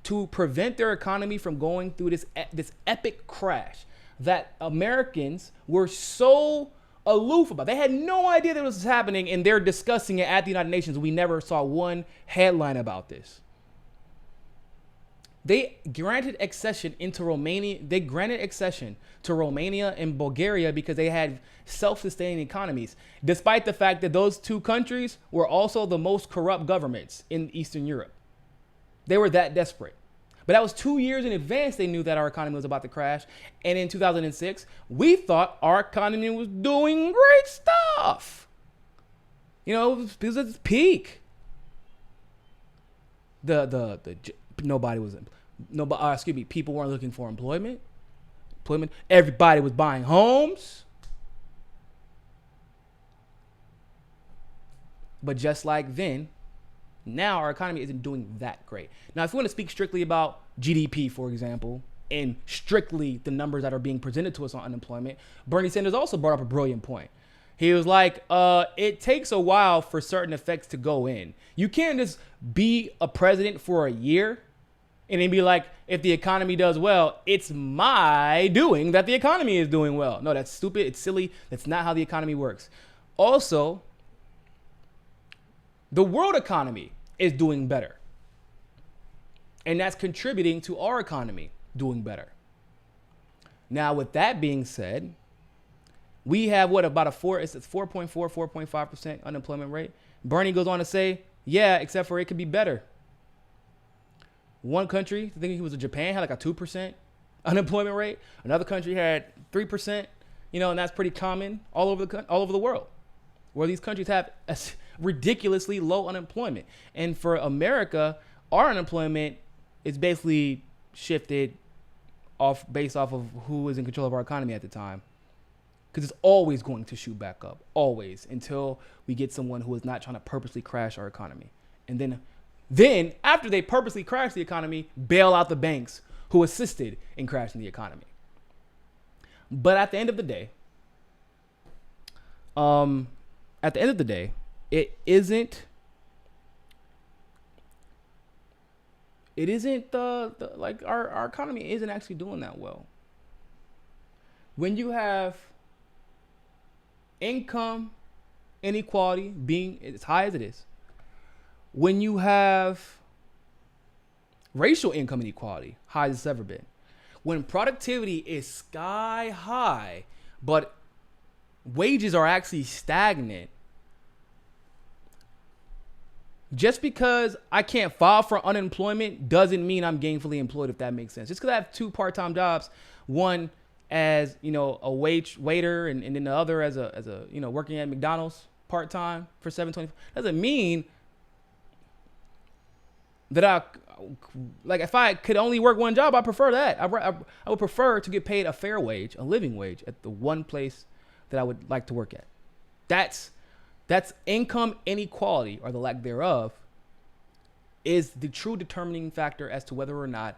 to prevent their economy from going through this epic crash that Americans were so aloof about it. They had no idea that this was happening, and they're discussing it at the United Nations. We never saw one headline about this. They granted accession into Romania. They granted accession to Romania and Bulgaria because they had self-sustaining economies, despite the fact that those two countries were also the most corrupt governments in Eastern Europe. They were that desperate. But that was 2 years in advance. They knew that our economy was about to crash. And in 2006, we thought our economy was doing great stuff. You know, it was at its peak. People weren't looking for employment. Everybody was buying homes. But just like then, now our economy isn't doing that great. Now, if you want to speak strictly about GDP, for example, and strictly the numbers that are being presented to us on unemployment, Bernie Sanders also brought up a brilliant point. He was like, it takes a while for certain effects to go in. You can't just be a president for a year and then be like, if the economy does well, it's my doing that the economy is doing well. No, that's stupid. It's silly. That's not how the economy works. Also, the world economy is doing better. And that's contributing to our economy doing better. Now, with that being said, we have about it's 4.4, 4.5% unemployment rate. Bernie goes on to say, yeah, except for it could be better. One country, I think he was in Japan, had like a 2% unemployment rate. Another country had 3%, and that's pretty common all over the world, where these countries have a ridiculously low unemployment. And for America, our unemployment is basically shifted based off of who is in control of our economy at the time. Because it's always going to shoot back up, always, until we get someone who is not trying to purposely crash our economy. And then after they purposely crash the economy, bail out the banks who assisted in crashing the economy. But at the end of the day, it isn't the like our economy isn't actually doing that well. When you have income inequality being as high as it is, when you have racial income inequality high as it's ever been, when productivity is sky high, but wages are actually stagnant, just because I can't file for unemployment doesn't mean I'm gainfully employed, if that makes sense. Just because I have 2 part-time jobs, one as, a waiter and then the other as a working at McDonald's part-time for $7.25, doesn't mean that if I could only work one job, I prefer that. I would prefer to get paid a fair wage, a living wage at the one place that I would like to work at. That's income inequality, or the lack thereof, is the true determining factor as to whether or not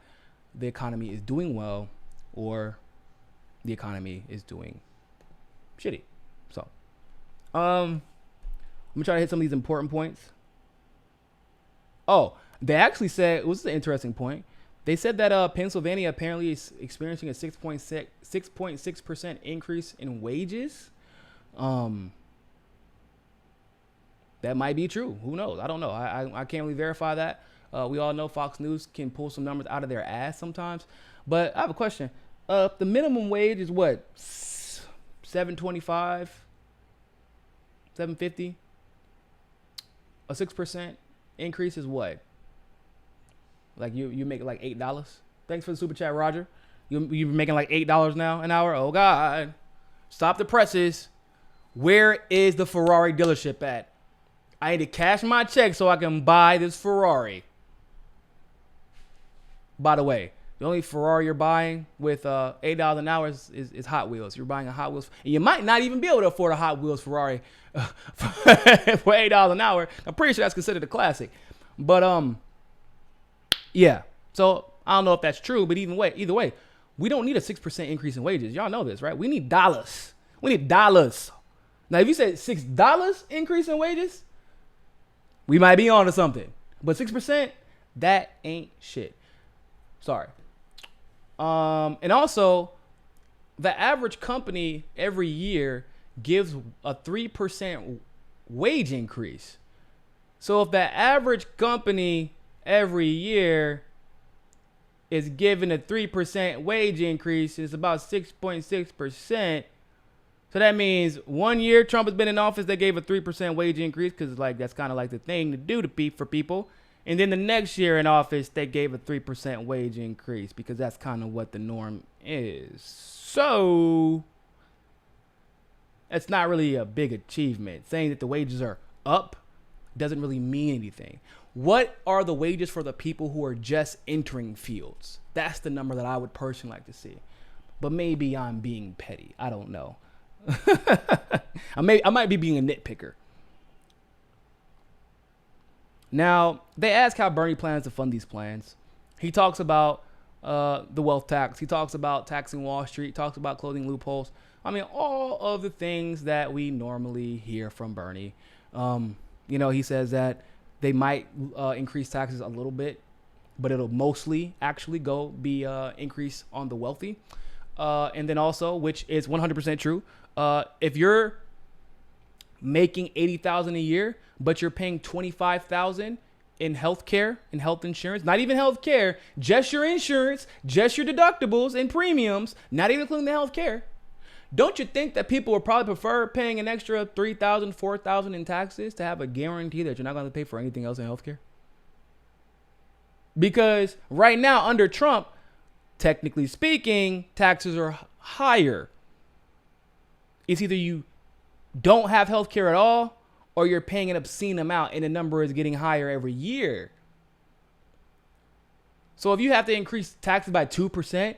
the economy is doing well or the economy is doing shitty. So, I'm gonna try to hit some of these important points. Oh, they actually said, this is an interesting point. They said that Pennsylvania apparently is experiencing a 6.6% increase in wages. That might be true. Who knows? I don't know. I can't really verify that. We all know Fox News can pull some numbers out of their ass sometimes. But I have a question. The minimum wage is what? $7.25? $7.50? A 6% increase is what? Like you make like $8? Thanks for the super chat, Roger. You're making like $8 now an hour? Oh, God. Stop the presses. Where is the Ferrari dealership at? I need to cash my check so I can buy this Ferrari. By the way, the only Ferrari you're buying with $8 an hour is Hot Wheels. You're buying a Hot Wheels. And you might not even be able to afford a Hot Wheels Ferrari for $8 an hour. I'm pretty sure that's considered a classic. But, yeah. So, I don't know if that's true, but either way, we don't need a 6% increase in wages. Y'all know this, right? We need dollars. We need dollars. Now, if you said $6 increase in wages, we might be on to something. But 6%, that ain't shit. Sorry. And also, the average company every year gives a 3% wage increase. So if the average company every year is given a 3% wage increase, it's about 6.6%. So that means 1 year Trump has been in office, they gave a 3% wage increase because that's kind of like the thing to do for people. And then the next year in office, they gave a 3% wage increase because that's kind of what the norm is. So it's not really a big achievement. Saying that the wages are up doesn't really mean anything. What are the wages for the people who are just entering fields? That's the number that I would personally like to see. But maybe I'm being petty. I don't know. I might be being a nitpicker. Now, they ask how Bernie plans to fund these plans. He talks about the wealth tax. He talks about taxing Wall Street. Talks about closing loopholes. I mean, all of the things that we normally hear from Bernie. He says that they might increase taxes a little bit, but it'll mostly actually be increase on the wealthy. And then also, which is 100% true, if you're making $80,000 a year, but you're paying $25,000 in healthcare and health insurance, not even healthcare, just your insurance, just your deductibles and premiums, not even including the healthcare. Don't you think that people would probably prefer paying an extra $3,000, $4,000 in taxes to have a guarantee that you're not going to pay for anything else in healthcare? Because right now under Trump, technically speaking, taxes are higher. It's either you don't have health care at all or you're paying an obscene amount and the number is getting higher every year. So if you have to increase taxes by 2%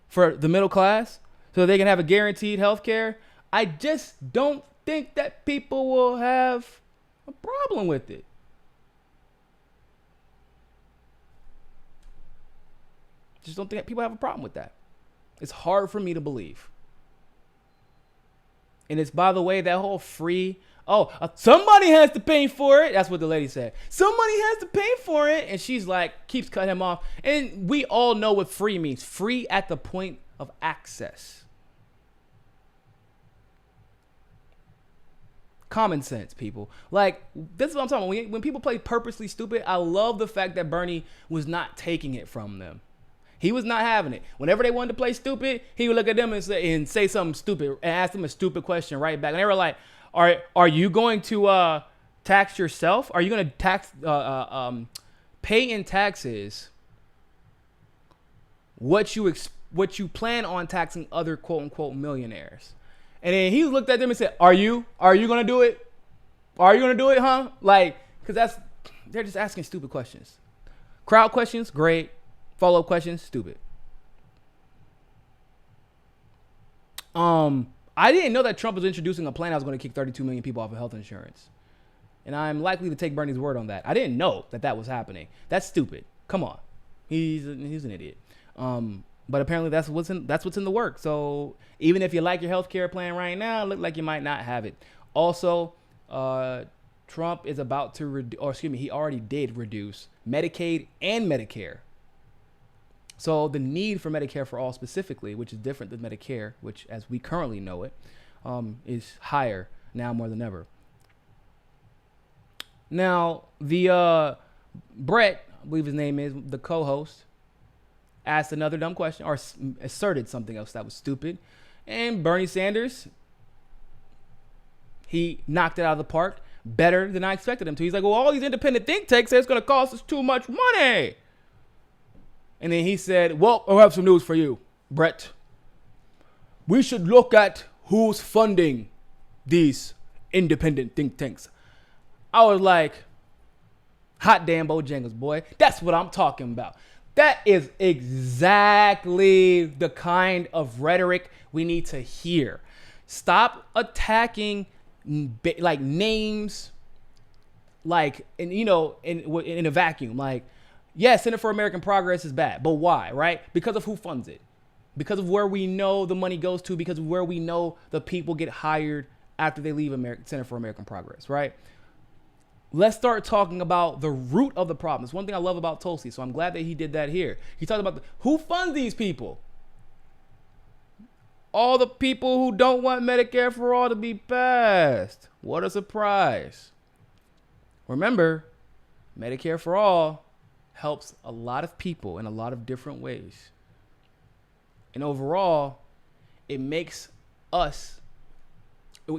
for the middle class so they can have a guaranteed health care, I just don't think that people will have a problem with it. Just don't think people have a problem with that. It's hard for me to believe. And it's, by the way, that whole free, somebody has to pay for it. That's what the lady said. Somebody has to pay for it. And she's like, keeps cutting him off. And we all know what free means. Free at the point of access. Common sense, people. Like, this is what I'm talking about. When people play purposely stupid, I love the fact that Bernie was not taking it from them. He was not having it. Whenever they wanted to play stupid, he would look at them and say something stupid and ask them a stupid question right back. And they were like, are you going to tax yourself? Are you going to tax pay in taxes what you plan on taxing other quote unquote millionaires? And then he looked at them and said, Are you going to do it? Are you going to do it, huh? Like, because they're just asking stupid questions. Crowd questions, great. Follow-up questions, stupid. I didn't know that Trump was introducing a plan that was going to kick 32 million people off of health insurance. And I'm likely to take Bernie's word on that. I didn't know that was happening. That's stupid. Come on. He's an idiot. But apparently that's what's in the work. So even if you like your healthcare plan right now, it look like you might not have it. Also, Trump is about to he already did reduce Medicaid and Medicare. So the need for Medicare for all specifically, which is different than Medicare, which as we currently know it, is higher now more than ever. Now, the Brett, I believe his name is, the co-host, asked another dumb question or asserted something else that was stupid. And Bernie Sanders, he knocked it out of the park better than I expected him to. He's like, well, all these independent think tanks say it's going to cost us too much money. And then he said, well, I have some news for you, Brett. We should look at who's funding these independent think tanks. I was like, hot damn Bojangles, boy. That's what I'm talking about. That is exactly the kind of rhetoric we need to hear. Stop attacking like names, like in a vacuum. Like, yes, Center for American Progress is bad, but why? Right? Because of who funds it, because of where we know the money goes to, because of where we know the people get hired after they leave Center for American Progress. Right? Let's start talking about the root of the problem. It's one thing I love about Tulsi, so I'm glad that he did that here. He talked about who funds these people. All the people who don't want Medicare for all to be passed. What a surprise. Remember, Medicare for all helps a lot of people in a lot of different ways. And overall, it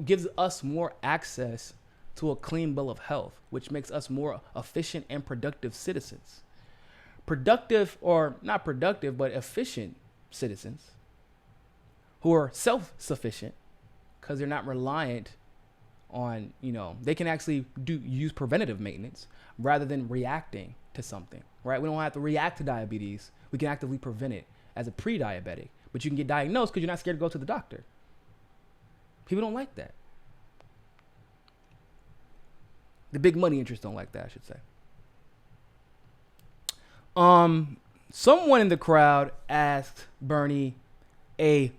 gives us more access to a clean bill of health, which makes us more efficient and productive citizens. Productive, or not productive, but efficient citizens who are self-sufficient because they're not reliant on, they can actually use preventative maintenance rather than reacting to something, right? We don't have to react to diabetes. We can actively prevent it as a pre-diabetic, but you can get diagnosed because you're not scared to go to the doctor. People don't like that. The big money interests don't like that, I should say. Someone in the crowd asked Bernie a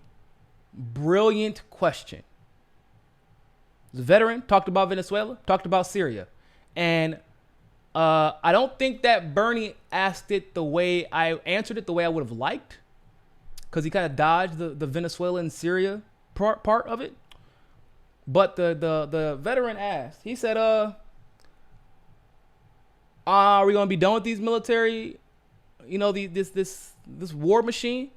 brilliant question. The veteran talked about Venezuela, talked about Syria. And I don't think that Bernie answered it the way I would have liked, because he kind of dodged the Venezuela and Syria part of it. But the veteran asked, he said, are we going to be done with these military, this war machine?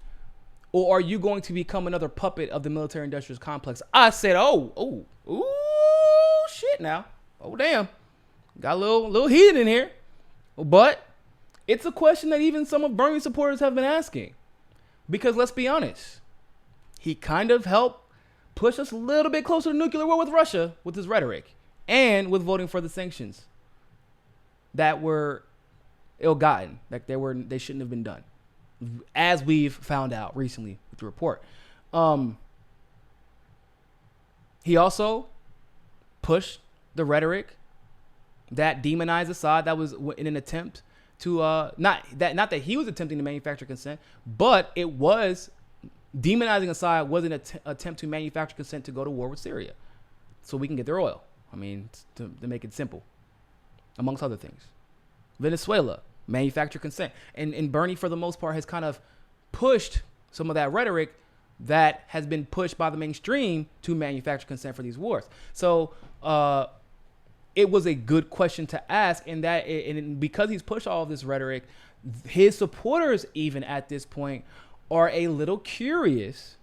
Or are you going to become another puppet of the military industrial complex? I said, ooh, shit now. Oh, damn. Got a little heated in here. But it's a question that even some of Bernie's supporters have been asking. Because let's be honest, he kind of helped push us a little bit closer to nuclear war with Russia with his rhetoric and with voting for the sanctions that were ill-gotten, like they shouldn't have been done, as we've found out recently with the report. He also pushed the rhetoric that demonized Assad, that was in an attempt not that he was attempting to manufacture consent, but it was demonizing Assad was an attempt to manufacture consent to go to war with Syria, so we can get their oil. I mean, to make it simple, amongst other things. Venezuela, manufacture consent, and Bernie for the most part has kind of pushed some of that rhetoric that has been pushed by the mainstream to manufacture consent for these wars. So it was a good question to ask, and because he's pushed all of this rhetoric, his supporters even at this point are a little curious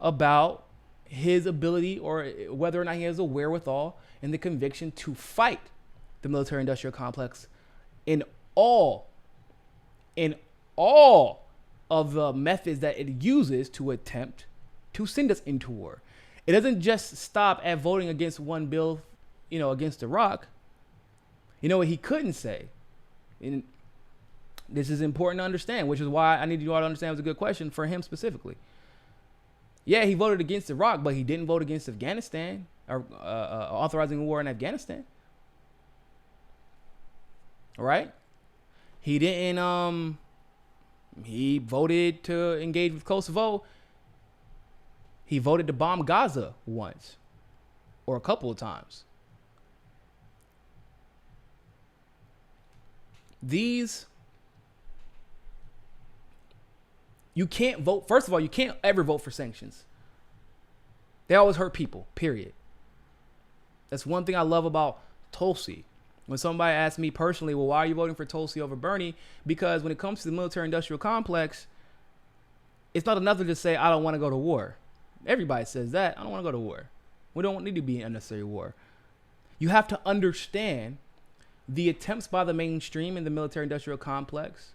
about his ability or whether or not he has a wherewithal and the conviction to fight the military-industrial complex in all of the methods that it uses to attempt to send us into war. It doesn't just stop at voting against one bill, against Iraq. You know what he couldn't say? And this is important to understand, which is why I need you all to understand it was a good question for him specifically. Yeah, he voted against Iraq, but he didn't vote against Afghanistan or authorizing a war in Afghanistan. All right? He didn't, he voted to engage with Kosovo. He voted to bomb Gaza once or a couple of times. You can't vote. First of all, you can't ever vote for sanctions. They always hurt people, period. That's one thing I love about Tulsi. When somebody asks me personally, well, why are you voting for Tulsi over Bernie? Because when it comes to the military-industrial complex, it's not enough to just say, I don't want to go to war. Everybody says that. I don't want to go to war. We don't need to be in unnecessary war. You have to understand the attempts by the mainstream in the military-industrial complex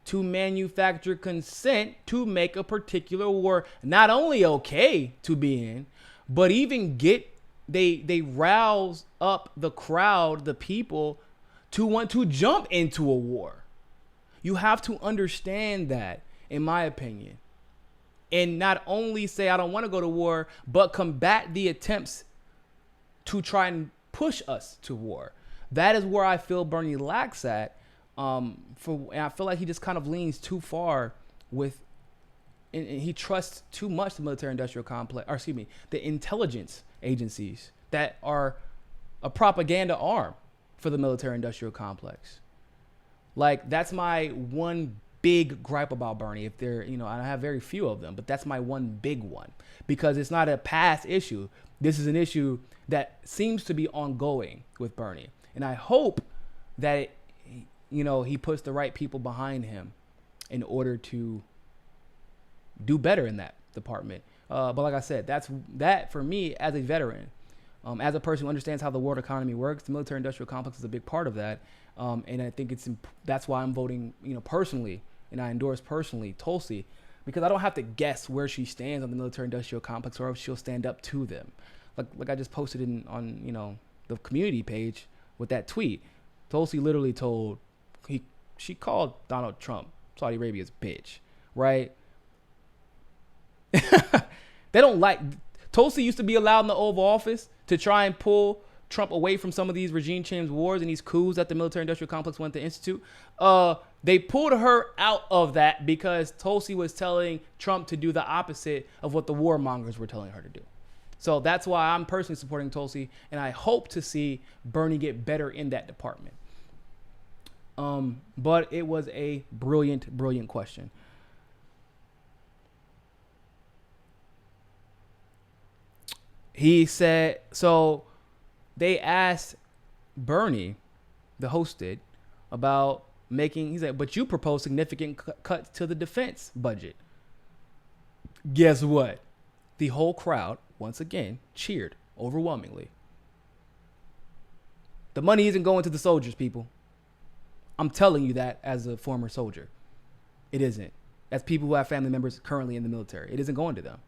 to manufacture consent to make a particular war not only okay to be in, but even they rouse up the crowd, the people, to want to jump into a war. You have to understand that, in my opinion. And not only say I don't want to go to war, but combat the attempts to try and push us to war. That is where I feel Bernie lacks at. And I feel like he just kind of leans too far and he trusts too much the military-industrial complex, the intelligence agencies that are a propaganda arm for the military-industrial complex. Like, that's my one big gripe about Bernie. If they're, I have very few of them, but that's my one big one, because it's not a past issue. This is an issue that seems to be ongoing with Bernie. And I hope that, he puts the right people behind him in order to do better in that department. But like I said, that for me as a veteran, as a person who understands how the world economy works, the military-industrial complex is a big part of that. And I think that's why I'm voting, personally, and I endorse personally Tulsi, because I don't have to guess where she stands on the military-industrial complex or if she'll stand up to them. Like I just posted on the community page with that tweet. Tulsi literally she called Donald Trump Saudi Arabia's bitch, right? They don't like. Tulsi used to be allowed in the Oval Office to try and pull Trump away from some of these regime change wars and these coups that the military-industrial complex wanted to institute. They pulled her out of that because Tulsi was telling Trump to do the opposite of what the warmongers were telling her to do. So that's why I'm personally supporting Tulsi, and I hope to see Bernie get better in that department. But it was a brilliant, brilliant question. He said, so they asked Bernie, the host did, about he said, but you propose significant cuts to the defense budget. Guess what? The whole crowd, once again, cheered overwhelmingly. The money isn't going to the soldiers, people. I'm telling you that as a former soldier. It isn't. As people who have family members currently in the military, it isn't going to them.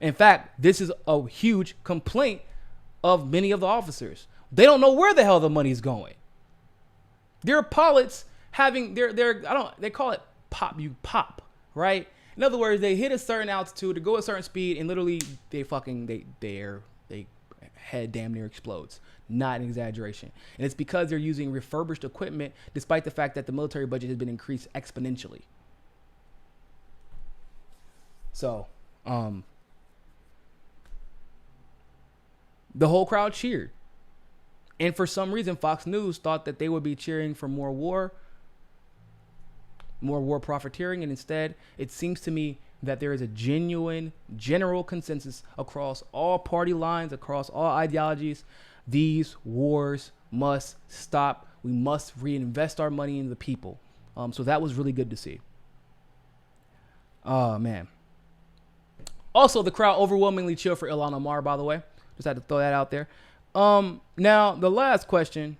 In fact, this is a huge complaint of many of the officers. They don't know where the hell the money's going. Their pilots they call it pop, right? In other words, they hit a certain altitude to go a certain speed, and literally they head damn near explodes. Not an exaggeration. And it's because they're using refurbished equipment, despite the fact that the military budget has been increased exponentially. So, the whole crowd cheered. And for some reason, Fox News thought that they would be cheering for more war profiteering. And instead, it seems to me that there is a genuine general consensus across all party lines, across all ideologies. These wars must stop. We must reinvest our money in the people. So that was really good to see. Oh, man. Also, the crowd overwhelmingly cheered for Ilhan Omar, by the way. Just had to throw that out there. Now, the last question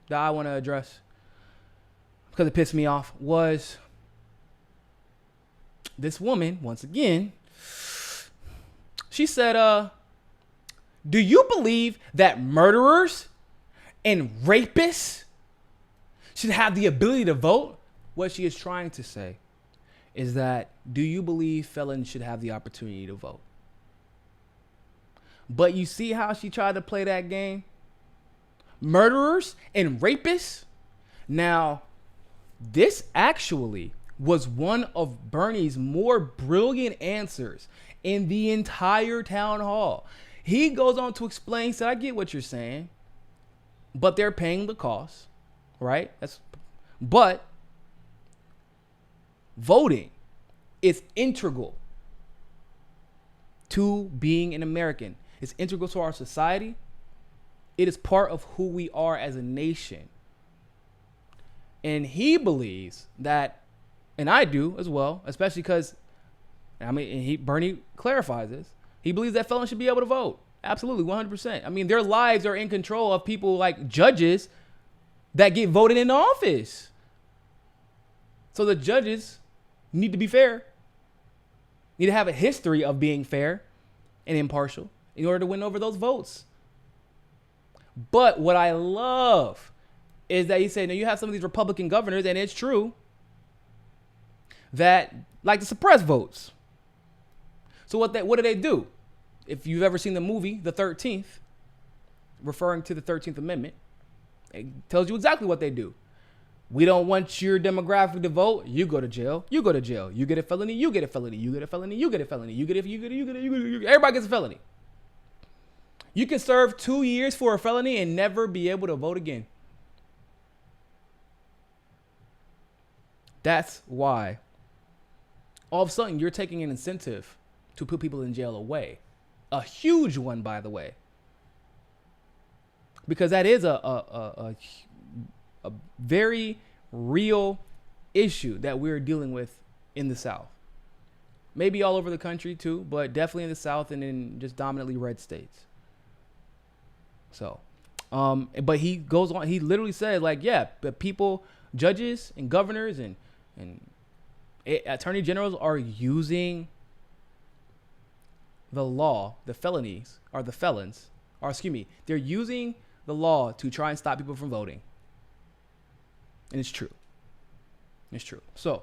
that I want to address, because it pissed me off, was this woman, once again, she said, do you believe that murderers and rapists should have the ability to vote? What she is trying to say is that, do you believe felons should have the opportunity to vote? But you see how she tried to play that game? Murderers and rapists? Now, this actually was one of Bernie's more brilliant answers in the entire town hall. He goes on to explain, he said, I get what you're saying, but they're paying the cost, right? But voting is integral to being an American. It's integral to our society. It is part of who we are as a nation. And he believes that, and I do as well, especially because, Bernie clarifies this. He believes that felons should be able to vote. Absolutely, 100%. I mean, their lives are in control of people like judges that get voted into office. So the judges need to be fair. Need to have a history of being fair and impartial in order to win over those votes. But what I love is that he said, now you have some of these Republican governors, and it's true, that like to suppress votes. So what do they do? If you've ever seen the movie, The 13th, referring to the 13th Amendment, it tells you exactly what they do. We don't want your demographic to vote. You go to jail. You go to jail. You get a felony. You get a felony. You get a felony. You get a felony. You get a everybody gets a felony. You can serve 2 years for a felony and never be able to vote again. That's why all of a sudden you're taking an incentive to put people in jail away. A huge one, by the way. Because that is a very real issue that we're dealing with in the South. Maybe all over the country too, but definitely in the South and in just dominantly red states. So, but he goes on, he literally said like, yeah, but people, judges and governors and attorney generals are using the law, the felonies, or the felons, or excuse me, they're using the law to try and stop people from voting. And it's true. It's true. So,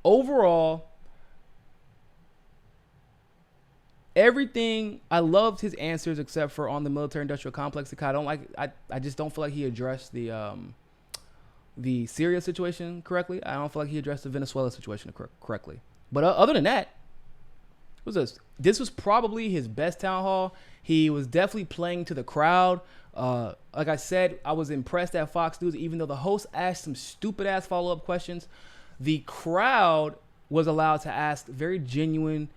overall, everything, I loved his answers except for on the military industrial complex. I just don't feel like he addressed the Syria situation correctly. I don't feel like he addressed the Venezuela situation correctly. But other than that, this was probably his best town hall. He was definitely playing to the crowd. Like I said, I was impressed at Fox News, even though the host asked some stupid ass follow-up questions. The crowd was allowed to ask very genuine,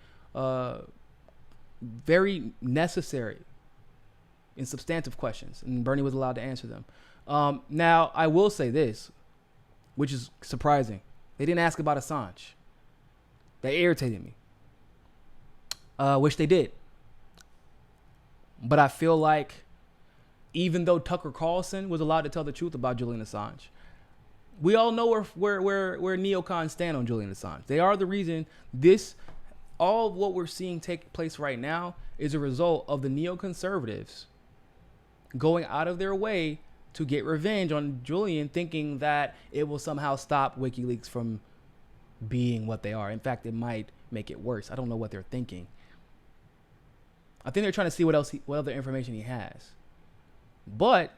very necessary and substantive questions, and Bernie was allowed to answer them. Now, I will say this, which is surprising. They didn't ask about Assange. That irritated me. Which they did. But I feel like even though Tucker Carlson was allowed to tell the truth about Julian Assange, we all know where neocons stand on Julian Assange. They are the reason all of what we're seeing take place right now is a result of the neoconservatives going out of their way to get revenge on Julian, thinking that it will somehow stop WikiLeaks from being what they are. In fact, it might make it worse. I don't know what they're thinking. I think they're trying to see what other information he has. But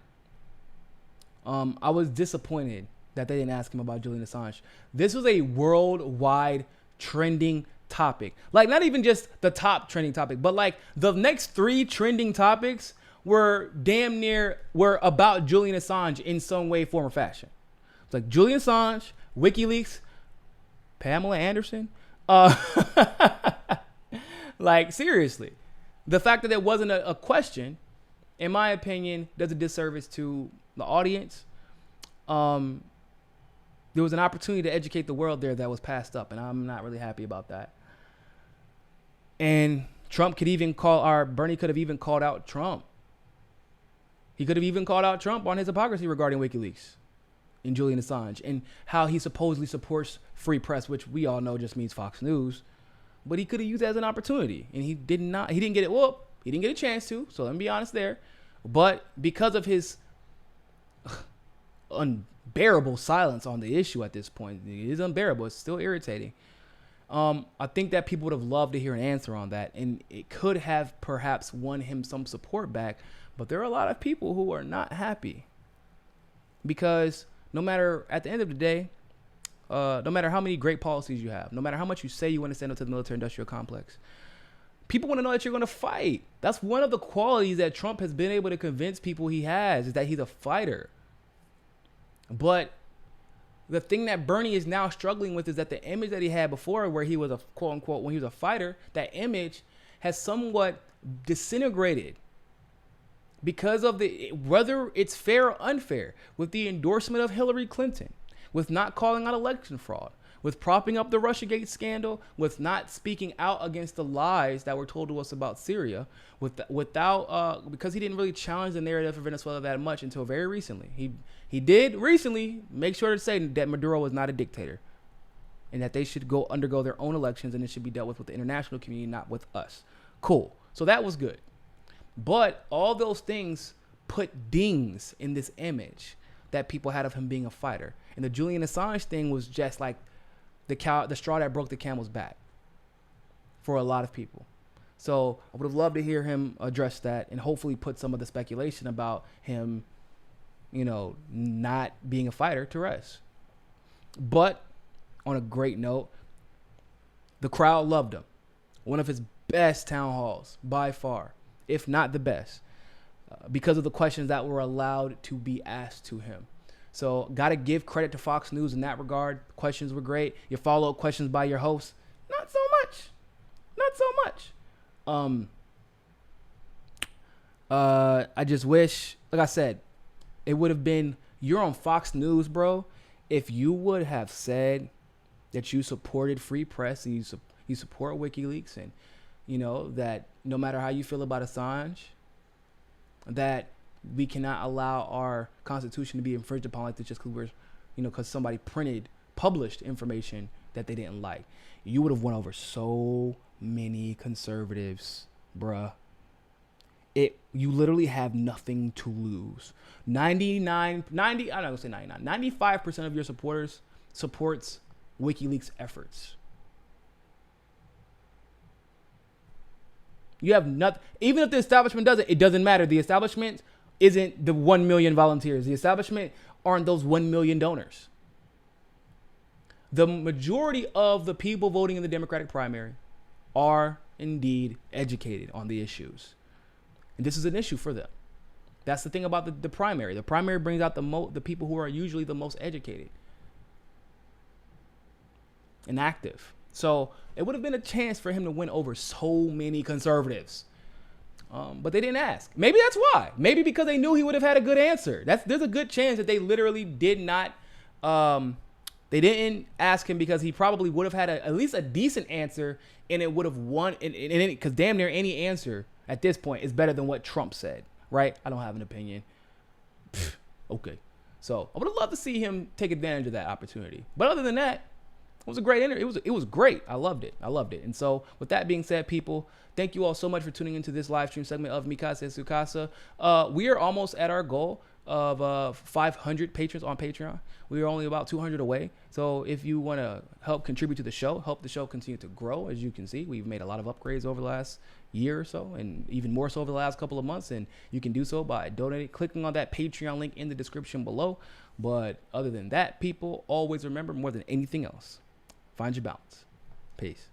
I was disappointed that they didn't ask him about Julian Assange. This was a worldwide trending topic. Like, not even just the top trending topic, but like the next 3 trending topics were about Julian Assange in some way, form, or fashion. It's like Julian Assange, WikiLeaks, Pamela Anderson. Like, seriously, the fact that there wasn't a question, in my opinion, does a disservice to the audience. There was an opportunity to educate the world there that was passed up, and I'm not really happy about that. And Bernie could have even called out Trump. He could have even called out Trump on his hypocrisy regarding WikiLeaks and Julian Assange and how he supposedly supports free press, which we all know just means Fox News. But he could have used it as an opportunity, and he did not. He didn't get it. Well, he didn't get a chance to. So let me be honest there. But because of his unbearable silence on the issue at this point, it is unbearable. It's still irritating. I think that people would have loved to hear an answer on that, and it could have perhaps won him some support back. But there are a lot of people who are not happy because at the end of the day, no matter how many great policies you have, no matter how much you say you want to stand up to the military-industrial complex, people want to know that you're going to fight. That's one of the qualities that Trump has been able to convince people he has, is that he's a fighter. But the thing that Bernie is now struggling with is that the image that he had before, where he was a quote unquote, when he was a fighter, that image has somewhat disintegrated because of whether it's fair or unfair, with the endorsement of Hillary Clinton, with not calling out election fraud, with propping up the Russiagate scandal, with not speaking out against the lies that were told to us about Syria, because he didn't really challenge the narrative for Venezuela that much until very recently. He did recently make sure to say that Maduro was not a dictator and that they should undergo their own elections, and it should be dealt with the international community, not with us. Cool. So that was good. But all those things put dings in this image that people had of him being a fighter. And the Julian Assange thing was just like the straw that broke the camel's back for a lot of people. So I would have loved to hear him address that and hopefully put some of the speculation about him, not being a fighter to rest. But on a great note, the crowd loved him. One of his best town halls by far, if not the best, because of the questions that were allowed to be asked to him. So got to give credit to Fox News in that regard. Questions were great. Your follow-up questions by your host, not so much. I just wish, like I said, it would have been, you're on Fox News, bro. If you would have said that you supported free press and you support WikiLeaks, and that no matter how you feel about Assange, that we cannot allow our Constitution to be infringed upon like this just because because somebody published information that they didn't like. You would have won over so many conservatives, bruh. You literally have nothing to lose. 95% of your supporters supports WikiLeaks efforts. You have nothing. Even if the establishment does it, it doesn't matter. The establishment isn't the 1 million volunteers. The establishment aren't those 1 million donors. The majority of the people voting in the Democratic primary are indeed educated on the issues. And this is an issue for them. That's the thing about the primary. The primary brings out the people who are usually the most educated and active. So it would have been a chance for him to win over so many conservatives. But they didn't ask. Maybe that's why. Maybe because they knew he would have had a good answer. There's a good chance that they literally did not. They didn't ask him because he probably would have had at least a decent answer, and it would have won. Because damn near any answer at this point is better than what Trump said, right? I don't have an opinion. Okay. So I would have loved to see him take advantage of that opportunity. But other than that, it was a great interview. It was great. I loved it. And so with that being said, people, thank you all so much for tuning into this live stream segment of Mi Casa and Su Casa. We are almost at our goal. of 500 patrons on Patreon. We are only about 200 away. So if you want to help contribute to the show, help the show continue to grow, as you can see, we've made a lot of upgrades over the last year or so, and even more so over the last couple of months. And you can do so by donating, clicking on that Patreon link in the description below. But other than that, people, always remember, more than anything else, find your balance. Peace.